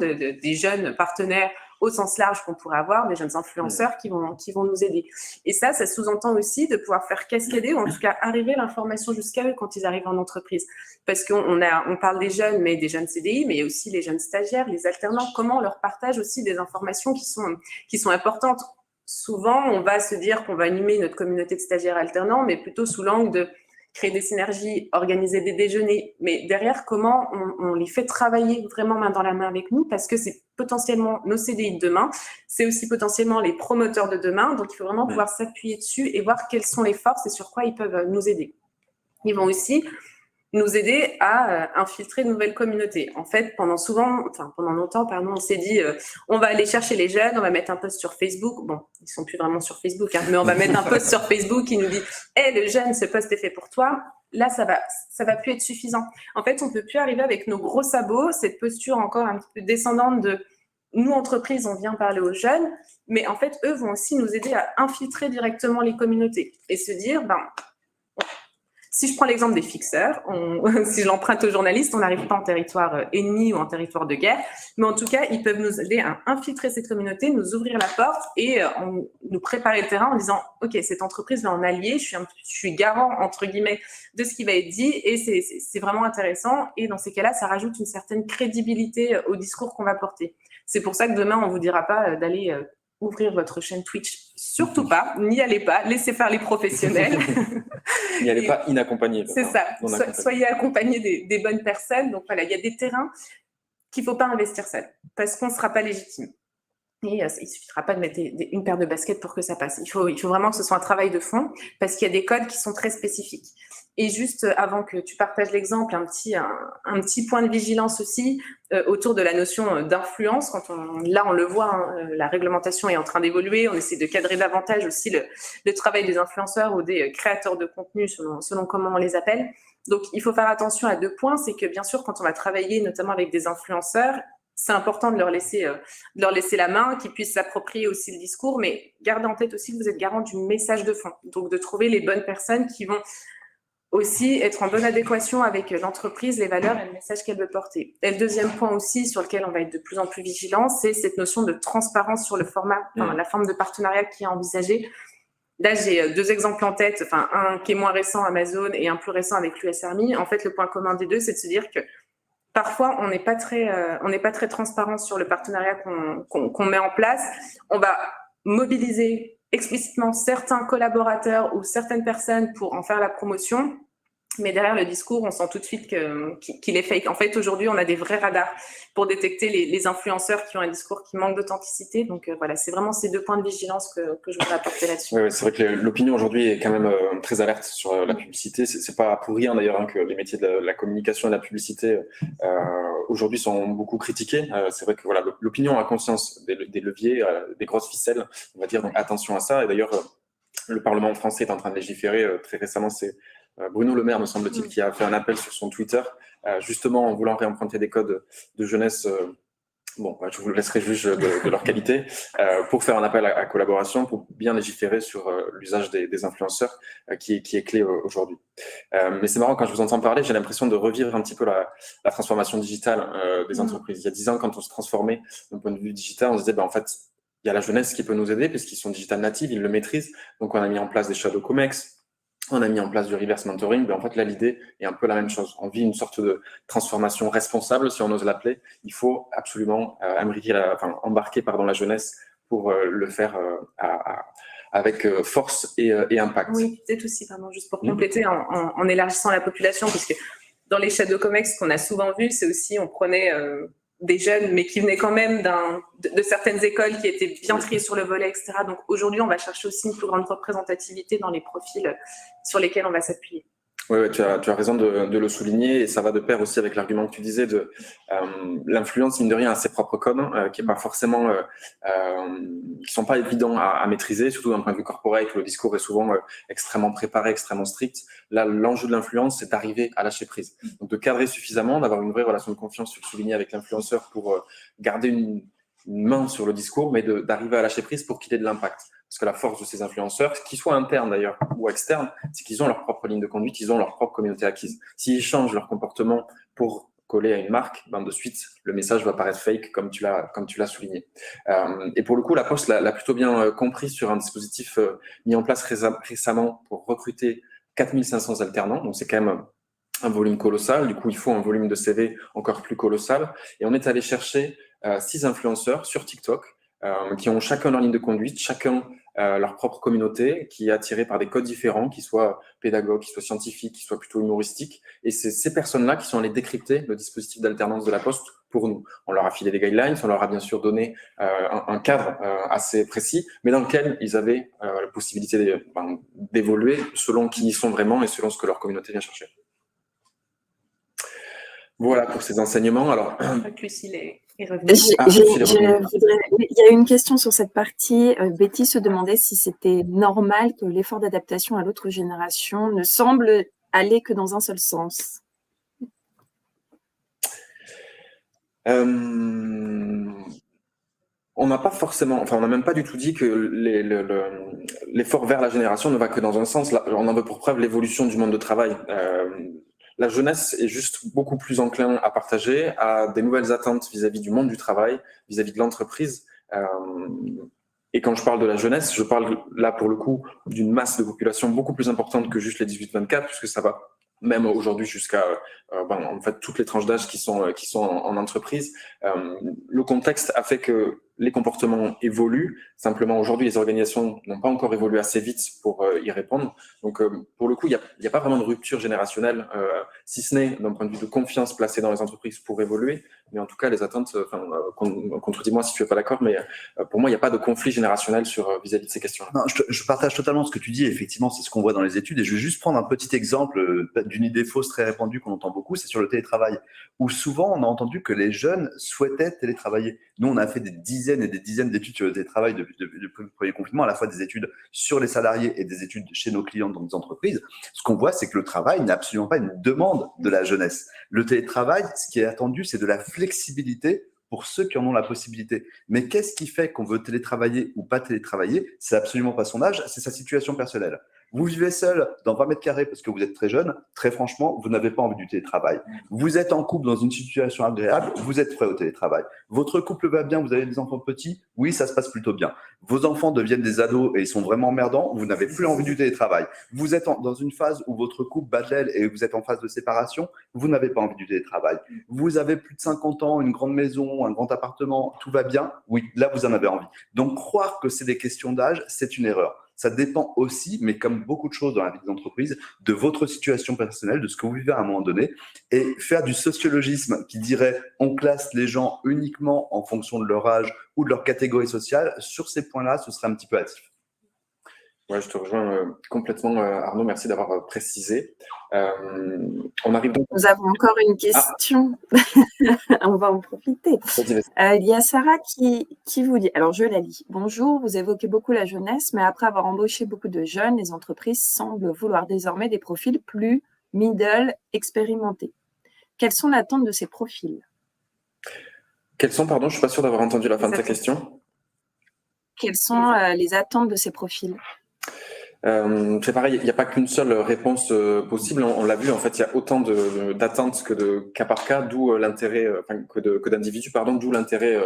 des jeunes partenaires au sens large qu'on pourrait avoir, des jeunes influenceurs qui vont nous aider. Et ça sous-entend aussi de pouvoir faire cascader, ou en tout cas arriver l'information jusqu'à eux quand ils arrivent en entreprise. Parce on parle des jeunes, mais des jeunes CDI, mais aussi les jeunes stagiaires, les alternants, comment on leur partage aussi des informations qui sont importantes. Souvent, on va se dire qu'on va animer notre communauté de stagiaires alternants, mais plutôt sous l'angle de créer des synergies, organiser des déjeuners. Mais derrière, comment on les fait travailler vraiment main dans la main avec nous, parce que c'est potentiellement nos CDI de demain, c'est aussi potentiellement les promoteurs de demain. Donc, il faut vraiment pouvoir s'appuyer dessus et voir quelles sont les forces et sur quoi ils peuvent nous aider. Ils vont aussi nous aider à infiltrer de nouvelles communautés. En fait, pendant longtemps, on s'est dit, on va aller chercher les jeunes, on va mettre un post sur Facebook. Bon, ils sont plus vraiment sur Facebook, mais on va mettre un post sur Facebook qui nous dit, le jeune, ce post est fait pour toi. Là, ça va plus être suffisant. En fait, on peut plus arriver avec nos gros sabots, cette posture encore un petit peu descendante de nous, entreprises, on vient parler aux jeunes, mais en fait, eux vont aussi nous aider à infiltrer directement les communautés et se dire, si je prends l'exemple des fixeurs, si je l'emprunte aux journalistes, on n'arrive pas en territoire ennemi ou en territoire de guerre, mais en tout cas, ils peuvent nous aider à infiltrer cette communauté, nous ouvrir la porte et nous préparer le terrain en disant « Ok, cette entreprise va en allier, je suis garant, entre guillemets, de ce qui va être dit et c'est vraiment intéressant. » Et dans ces cas-là, ça rajoute une certaine crédibilité au discours qu'on va porter. C'est pour ça que demain, on ne vous dira pas d'aller ouvrir votre chaîne Twitch. Surtout pas, n'y allez pas, laissez faire les professionnels. N'y allez pas inaccompagné. C'est ça, soyez accompagnés des bonnes personnes. Donc voilà, il y a des terrains qu'il ne faut pas investir seul, parce qu'on ne sera pas légitime. Et il ne suffira pas de mettre une paire de baskets pour que ça passe. Il faut vraiment que ce soit un travail de fond, parce qu'il y a des codes qui sont très spécifiques. Et juste avant que tu partages l'exemple, un petit point de vigilance aussi autour de la notion d'influence. Là, on le voit, la réglementation est en train d'évoluer. On essaie de cadrer davantage aussi le travail des influenceurs ou des créateurs de contenu selon comment on les appelle. Donc, il faut faire attention à 2 points. C'est que, bien sûr, quand on va travailler notamment avec des influenceurs, c'est important de leur laisser la main, qu'ils puissent s'approprier aussi le discours, mais gardez en tête aussi que vous êtes garant du message de fond. Donc, de trouver les bonnes personnes qui vont aussi être en bonne adéquation avec l'entreprise, les valeurs et le message qu'elle veut porter. Et le deuxième point aussi sur lequel on va être de plus en plus vigilant, c'est cette notion de transparence sur le format, la forme de partenariat qui est envisagée. Là, j'ai 2 exemples en tête, un qui est moins récent, Amazon, et un plus récent avec l'US Army. En fait, le point commun des deux, c'est de se dire que parfois, on n'est pas très transparent sur le partenariat qu'on met en place. On va mobiliser explicitement certains collaborateurs ou certaines personnes pour en faire la promotion. Mais derrière le discours, on sent tout de suite qu'il est fake. En fait, aujourd'hui, on a des vrais radars pour détecter les influenceurs qui ont un discours qui manque d'authenticité. Donc voilà, c'est vraiment ces 2 points de vigilance que je voudrais apporter là-dessus. Oui, c'est vrai que l'opinion aujourd'hui est quand même très alerte sur la publicité. C'est pas pour rien d'ailleurs que les métiers de la communication et de la publicité aujourd'hui sont beaucoup critiqués. C'est vrai que voilà, l'opinion a conscience des leviers, des grosses ficelles, on va dire. Donc attention à ça. Et d'ailleurs, le Parlement français est en train de légiférer très récemment. C'est Bruno Le Maire, me semble-t-il, qui a fait un appel sur son Twitter, justement en voulant réemprunter des codes de jeunesse. Bon, je vous laisserai juge de leur qualité, pour faire un appel à collaboration, pour bien légiférer sur l'usage des influenceurs, qui est clé aujourd'hui. Mais c'est marrant, quand je vous entends parler, j'ai l'impression de revivre un petit peu la transformation digitale des entreprises. Il y a 10 ans, quand on se transformait d'un point de vue digital, on se disait, en fait, il y a la jeunesse qui peut nous aider, puisqu'ils sont digital natives, ils le maîtrisent. Donc, on a mis en place des shadow comex, on a mis en place du reverse mentoring. En fait, là, l'idée est un peu la même chose. On vit une sorte de transformation responsable, si on ose l'appeler. Il faut absolument embarquer la jeunesse pour le faire avec force et impact. Oui, peut-être aussi, juste pour compléter, en élargissant la population, puisque dans les shadow comex, ce qu'on a souvent vu, c'est aussi, on prenait des jeunes, mais qui venaient quand même de certaines écoles qui étaient bien triées sur le volet, etc. Donc aujourd'hui, on va chercher aussi une plus grande représentativité dans les profils sur lesquels on va s'appuyer. Oui, tu as raison de le souligner, et ça va de pair aussi avec l'argument que tu disais de l'influence, mine de rien, a ses propres codes, qui sont pas évidents à maîtriser, surtout d'un point de vue corporate où le discours est souvent extrêmement préparé, extrêmement strict. Là, l'enjeu de l'influence, c'est d'arriver à lâcher prise. Donc de cadrer suffisamment, d'avoir une vraie relation de confiance, tu le soulignais, avec l'influenceur, pour garder une main sur le discours, mais d'arriver à lâcher prise pour qu'il ait de l'impact. Parce que la force de ces influenceurs, qu'ils soient internes d'ailleurs ou externes, c'est qu'ils ont leur propre ligne de conduite, ils ont leur propre communauté acquise. S'ils changent leur comportement pour coller à une marque, de suite, le message va paraître fake, comme tu l'as souligné. Et pour le coup, la Poste l'a plutôt bien compris sur un dispositif mis en place récemment pour recruter 4500 alternants. Donc c'est quand même un volume colossal. Du coup, il faut un volume de CV encore plus colossal. Et on est allé chercher 6 influenceurs sur TikTok qui ont chacun leur ligne de conduite, chacun leur propre communauté, qui est attirée par des codes différents, qui soient pédagogues, qui soient scientifiques, qui soient plutôt humoristiques. Et c'est ces personnes-là qui sont allées décrypter le dispositif d'alternance de la Poste pour nous. On leur a filé des guidelines, on leur a bien sûr donné un cadre assez précis, mais dans lequel ils avaient la possibilité d'évoluer selon qui ils sont vraiment et selon ce que leur communauté vient chercher. Voilà pour ces enseignements. Alors, Lucille est il y a une question sur cette partie. Betty se demandait si c'était normal que l'effort d'adaptation à l'autre génération ne semble aller que dans un seul sens. On n'a pas forcément, on n'a même pas du tout dit que l'effort vers la génération ne va que dans un sens. Là, on en veut pour preuve l'évolution du monde de travail. La jeunesse est juste beaucoup plus enclin à partager, à des nouvelles attentes vis-à-vis du monde du travail, vis-à-vis de l'entreprise. Et quand je parle de la jeunesse, je parle là pour le coup d'une masse de population beaucoup plus importante que juste les 18-24, puisque ça va même aujourd'hui jusqu'à en fait toutes les tranches d'âge qui sont en entreprise. Le contexte a fait que les comportements évoluent. Simplement, aujourd'hui, les organisations n'ont pas encore évolué assez vite pour y répondre. Donc, pour le coup, il n'y a pas vraiment de rupture générationnelle, si ce n'est d'un point de vue de confiance placée dans les entreprises pour évoluer. Mais en tout cas, les attentes, contredis-moi si tu n'es pas d'accord, mais pour moi, il n'y a pas de conflit générationnel vis-à-vis de ces questions-là. Non, je partage totalement ce que tu dis. Effectivement, c'est ce qu'on voit dans les études. Et je vais juste prendre un petit exemple d'une idée fausse très répandue qu'on entend beaucoup, c'est sur le télétravail, où souvent on a entendu que les jeunes souhaitaient télétravailler. Nous, on a fait des dizaines et des dizaines d'études sur le télétravail depuis le premier confinement, à la fois des études sur les salariés et des études chez nos clients dans les entreprises. Ce qu'on voit, c'est que le travail n'est absolument pas une demande de la jeunesse. Le télétravail, ce qui est attendu, c'est de la flexibilité pour ceux qui en ont la possibilité. Mais qu'est-ce qui fait qu'on veut télétravailler ou pas télétravailler? C'est absolument pas son âge, c'est sa situation personnelle. Vous vivez seul dans 20 mètres carrés parce que vous êtes très jeune, très franchement, vous n'avez pas envie du télétravail. Vous êtes en couple dans une situation agréable, vous êtes prêt au télétravail. Votre couple va bien, vous avez des enfants petits, oui, ça se passe plutôt bien. Vos enfants deviennent des ados et ils sont vraiment emmerdants, vous n'avez plus envie du télétravail. Vous êtes dans une phase où votre couple bat de l'aile et vous êtes en phase de séparation, vous n'avez pas envie du télétravail. Vous avez plus de 50 ans, une grande maison, un grand appartement, tout va bien, oui, là vous en avez envie. Donc croire que c'est des questions d'âge, c'est une erreur. Ça dépend aussi, mais comme beaucoup de choses dans la vie d'entreprise, de votre situation personnelle, de ce que vous vivez à un moment donné. Et faire du sociologisme qui dirait on classe les gens uniquement en fonction de leur âge ou de leur catégorie sociale, sur ces points-là, ce serait un petit peu hâtif. Ouais, je te rejoins complètement, Arnaud. Merci d'avoir précisé. On arrive donc. Nous avons encore une question. On va en profiter. Il y a Sarah qui vous dit, alors je la lis. Bonjour, vous évoquez beaucoup la jeunesse, mais après avoir embauché beaucoup de jeunes, les entreprises semblent vouloir désormais des profils plus middle, expérimentés. Quelles sont l'attente de ces profils? Quelles sont, pardon, je ne suis pas sûr d'avoir entendu la fin de ta question. Quelles sont les attentes de ces profils? C'est pareil, il n'y a pas qu'une seule réponse possible. On l'a vu, en fait, il y a autant d'attentes que de cas par cas, d'où l'intérêt, que d'individus, pardon, d'où l'intérêt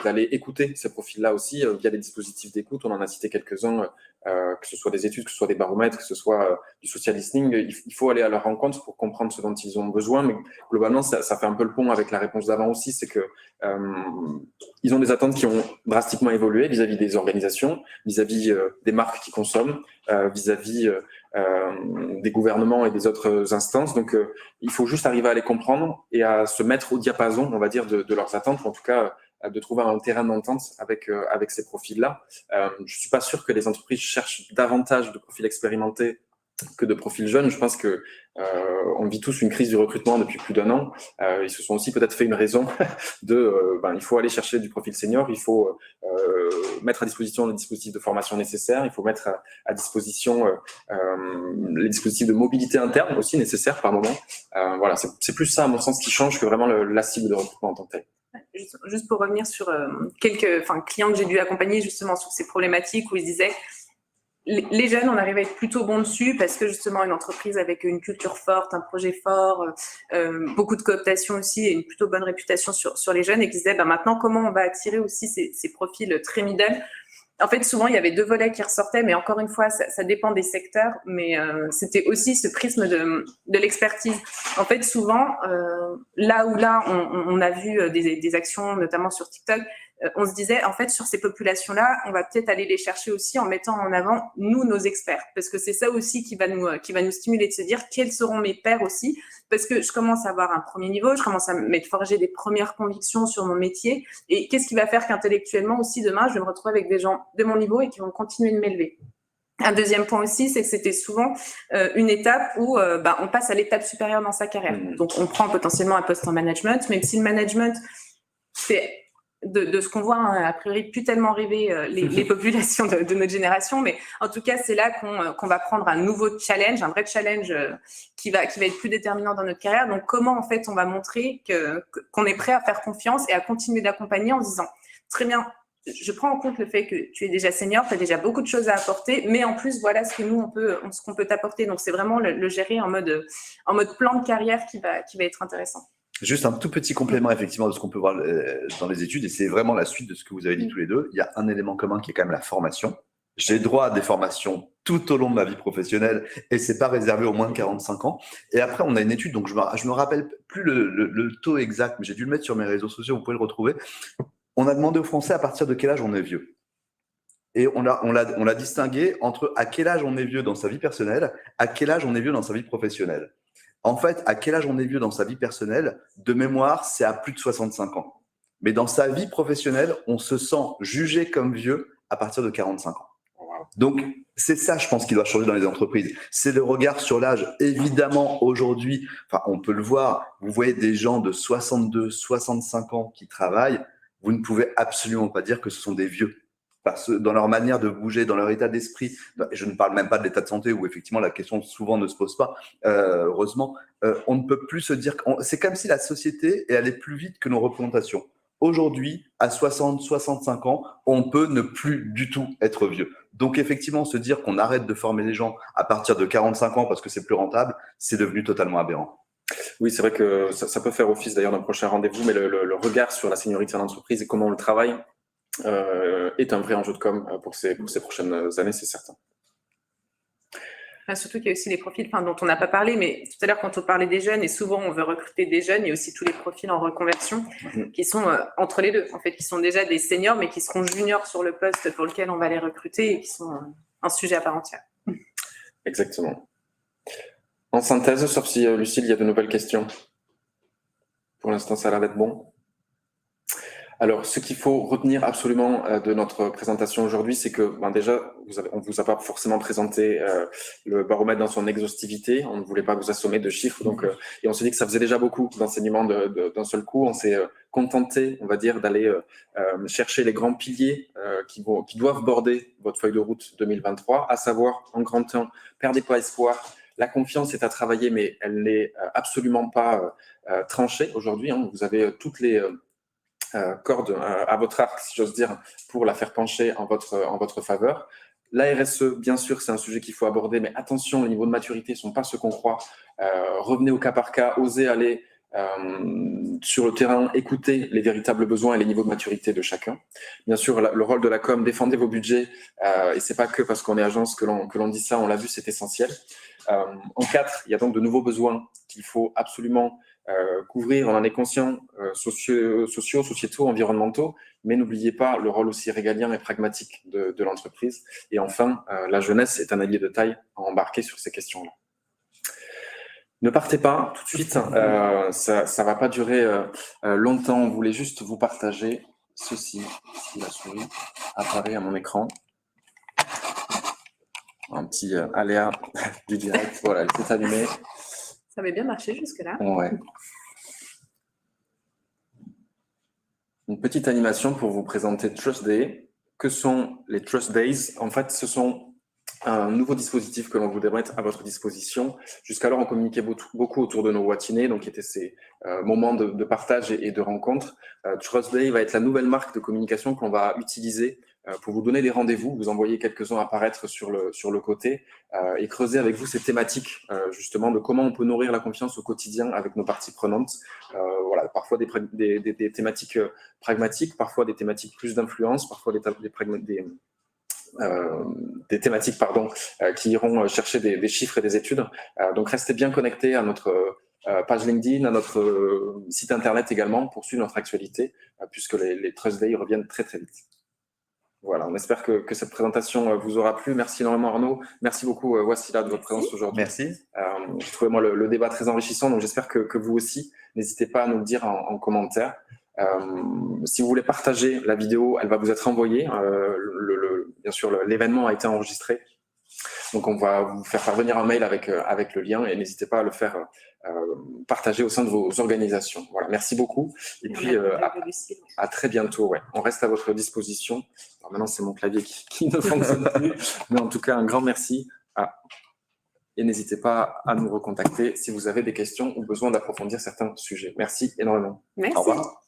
d'aller écouter ces profils-là aussi via des dispositifs d'écoute. On en a cité quelques-uns, que ce soit des études, que ce soit des baromètres, que ce soit du social listening. Il faut aller à leur rencontre pour comprendre ce dont ils ont besoin. Mais globalement, ça fait un peu le pont avec la réponse d'avant aussi, c'est que ils ont des attentes qui ont drastiquement évolué vis-à-vis des organisations, vis-à-vis des marques qui consomment, vis-à-vis des gouvernements et des autres instances. Donc, il faut juste arriver à les comprendre et à se mettre au diapason, on va dire, de leurs attentes, ou en tout cas de trouver un terrain d'entente avec ces profils-là. Je suis pas sûr que les entreprises cherchent davantage de profils expérimentés que de profils jeunes. Je pense que on vit tous une crise du recrutement depuis plus d'1 an. Ils se sont aussi peut-être fait une raison de il faut aller chercher du profil senior, il faut mettre à disposition les dispositifs de formation nécessaires, il faut mettre à disposition les dispositifs de mobilité interne aussi nécessaires par moment. Voilà, c'est plus ça à mon sens qui change que vraiment la cible de recrutement en tant que telle. Juste pour revenir sur quelques clients que j'ai dû accompagner justement sur ces problématiques où ils disaient les jeunes, on arrive à être plutôt bon dessus parce que justement une entreprise avec une culture forte, un projet fort, beaucoup de cooptation aussi et une plutôt bonne réputation sur les jeunes et qui disaient maintenant comment on va attirer aussi ces profils très middle. En fait, souvent, il y avait 2 volets qui ressortaient, mais encore une fois, ça dépend des secteurs, mais c'était aussi ce prisme de l'expertise. En fait, souvent, là on a vu des actions, notamment sur TikTok, on se disait, en fait, sur ces populations-là, on va peut-être aller les chercher aussi en mettant en avant, nous, nos experts, parce que c'est ça aussi qui va nous stimuler de se dire quels seront mes pairs aussi, parce que je commence à avoir un premier niveau, je commence à m'être forgé des premières convictions sur mon métier, et qu'est-ce qui va faire qu'intellectuellement aussi, demain, je vais me retrouver avec des gens de mon niveau et qui vont continuer de m'élever. Un deuxième point aussi, c'est que c'était souvent une étape où on passe à l'étape supérieure dans sa carrière. Donc, on prend potentiellement un poste en management, même si le management, c'est de ce qu'on voit, a priori, plus tellement rêver les populations de notre génération, mais en tout cas, c'est là qu'on va prendre un nouveau challenge, un vrai challenge qui va être plus déterminant dans notre carrière. Donc, comment, en fait, on va montrer qu'on est prêt à faire confiance et à continuer d'accompagner en se disant, très bien, je prends en compte le fait que tu es déjà senior, tu as déjà beaucoup de choses à apporter, mais en plus, voilà ce que nous, ce qu'on peut t'apporter. Donc, c'est vraiment le gérer en mode plan de carrière qui va être intéressant. Juste un tout petit complément, effectivement, de ce qu'on peut voir dans les études, et c'est vraiment la suite de ce que vous avez dit tous les deux. Il y a un élément commun qui est quand même la formation. J'ai droit à des formations tout au long de ma vie professionnelle, et c'est pas réservé aux moins de 45 ans. Et après, on a une étude, donc je me rappelle plus le taux exact, mais j'ai dû le mettre sur mes réseaux sociaux, vous pouvez le retrouver. On a demandé aux Français à partir de quel âge on est vieux. Et on l'a distingué entre à quel âge on est vieux dans sa vie personnelle, à quel âge on est vieux dans sa vie professionnelle. En fait, à quel âge on est vieux dans sa vie personnelle, de mémoire, c'est à plus de 65 ans. Mais dans sa vie professionnelle, on se sent jugé comme vieux à partir de 45 ans. Donc, c'est ça, je pense, qui doit changer dans les entreprises. C'est le regard sur l'âge. Évidemment, aujourd'hui, on peut le voir, vous voyez des gens de 62, 65 ans qui travaillent, vous ne pouvez absolument pas dire que ce sont des vieux. Parce que dans leur manière de bouger, dans leur état d'esprit, je ne parle même pas de l'état de santé où effectivement la question souvent ne se pose pas, heureusement, on ne peut plus se dire, c'est comme si la société est allée plus vite que nos représentations. Aujourd'hui, à 60, 65 ans, on peut ne plus du tout être vieux. Donc effectivement, se dire qu'on arrête de former les gens à partir de 45 ans parce que c'est plus rentable, c'est devenu totalement aberrant. Oui, c'est vrai que ça peut faire office d'ailleurs d'un prochain rendez-vous, mais le regard sur la seniorité en entreprise et comment on le travaille est un vrai enjeu de com pour ces prochaines années, c'est certain. Surtout qu'il y a aussi les profils dont on n'a pas parlé, mais tout à l'heure, quand on parlait des jeunes, et souvent on veut recruter des jeunes, il y a aussi tous les profils en reconversion qui sont entre les deux, en fait, qui sont déjà des seniors, mais qui seront juniors sur le poste pour lequel on va les recruter et qui sont un sujet à part entière. Exactement. En synthèse, sauf si Lucille, il y a de nouvelles questions. Pour l'instant, ça a l'air d'être bon. Alors, ce qu'il faut retenir absolument de notre présentation aujourd'hui, c'est que déjà, on ne vous a pas forcément présenté le baromètre dans son exhaustivité. On ne voulait pas vous assommer de chiffres. Donc, et on s'est dit que ça faisait déjà beaucoup d'enseignements d'un seul coup. On s'est contenté, on va dire, d'aller chercher les grands piliers qui doivent border votre feuille de route 2023, à savoir, en grand temps, perdez pas espoir. La confiance est à travailler, mais elle n'est absolument pas tranchée aujourd'hui. Hein. Vous avez toutes les corde à votre arc, si j'ose dire, pour la faire pencher en votre faveur. La RSE, bien sûr, c'est un sujet qu'il faut aborder, mais attention, les niveaux de maturité ne sont pas ceux qu'on croit. Revenez au cas par cas, osez aller sur le terrain, écoutez les véritables besoins et les niveaux de maturité de chacun. Bien sûr, le rôle de la com, défendez vos budgets, et c'est pas que parce qu'on est agence que l'on dit ça, on l'a vu, c'est essentiel. En 4, il y a donc de nouveaux besoins qu'il faut absolument couvrir, on en est conscient, sociétaux, environnementaux, mais n'oubliez pas le rôle aussi régalien et pragmatique de l'entreprise. Et enfin, la jeunesse est un allié de taille à embarquer sur ces questions-là. Ne partez pas tout de suite, ça va pas durer longtemps. On voulait juste vous partager ceci, si la souris apparaît à mon écran. Un petit aléa du direct, voilà, elle s'est allumée. Ça avait bien marché jusque-là. Ouais. Une petite animation pour vous présenter Trust Day. Que sont les Trust Days? En fait, ce sont un nouveau dispositif que l'on voudrait mettre à votre disposition. Jusqu'alors, on communiquait beaucoup autour de nos Watinés, donc qui étaient ces moments de partage et de rencontre. Trust Day va être la nouvelle marque de communication que l'on va utiliser pour vous donner des rendez-vous. Vous envoyez quelques-uns apparaître sur le côté et creuser avec vous ces thématiques justement de comment on peut nourrir la confiance au quotidien avec nos parties prenantes. Voilà, parfois des thématiques pragmatiques, parfois des thématiques plus d'influence, parfois des thématiques qui iront chercher des chiffres et des études. Donc restez bien connectés à notre page LinkedIn, à notre site internet également pour suivre notre actualité, puisque les Trust Day reviennent très très vite. Voilà, on espère que cette présentation vous aura plu. Merci énormément Arnaud. Merci beaucoup Wassila de votre présence aujourd'hui. Merci. J'ai trouvé moi le débat très enrichissant, donc j'espère que vous aussi. N'hésitez pas à nous le dire en commentaire. Si vous voulez partager la vidéo, elle va vous être envoyée. Bien sûr, l'événement a été enregistré. Donc, on va vous faire parvenir un mail avec le lien et n'hésitez pas à le faire partager au sein de vos organisations. Voilà, merci beaucoup. Et puis, à très bientôt. Ouais. On reste à votre disposition. Alors maintenant, c'est mon clavier qui ne fonctionne plus. Mais en tout cas, un grand merci. Et n'hésitez pas à nous recontacter si vous avez des questions ou besoin d'approfondir certains sujets. Merci énormément. Merci. Au revoir.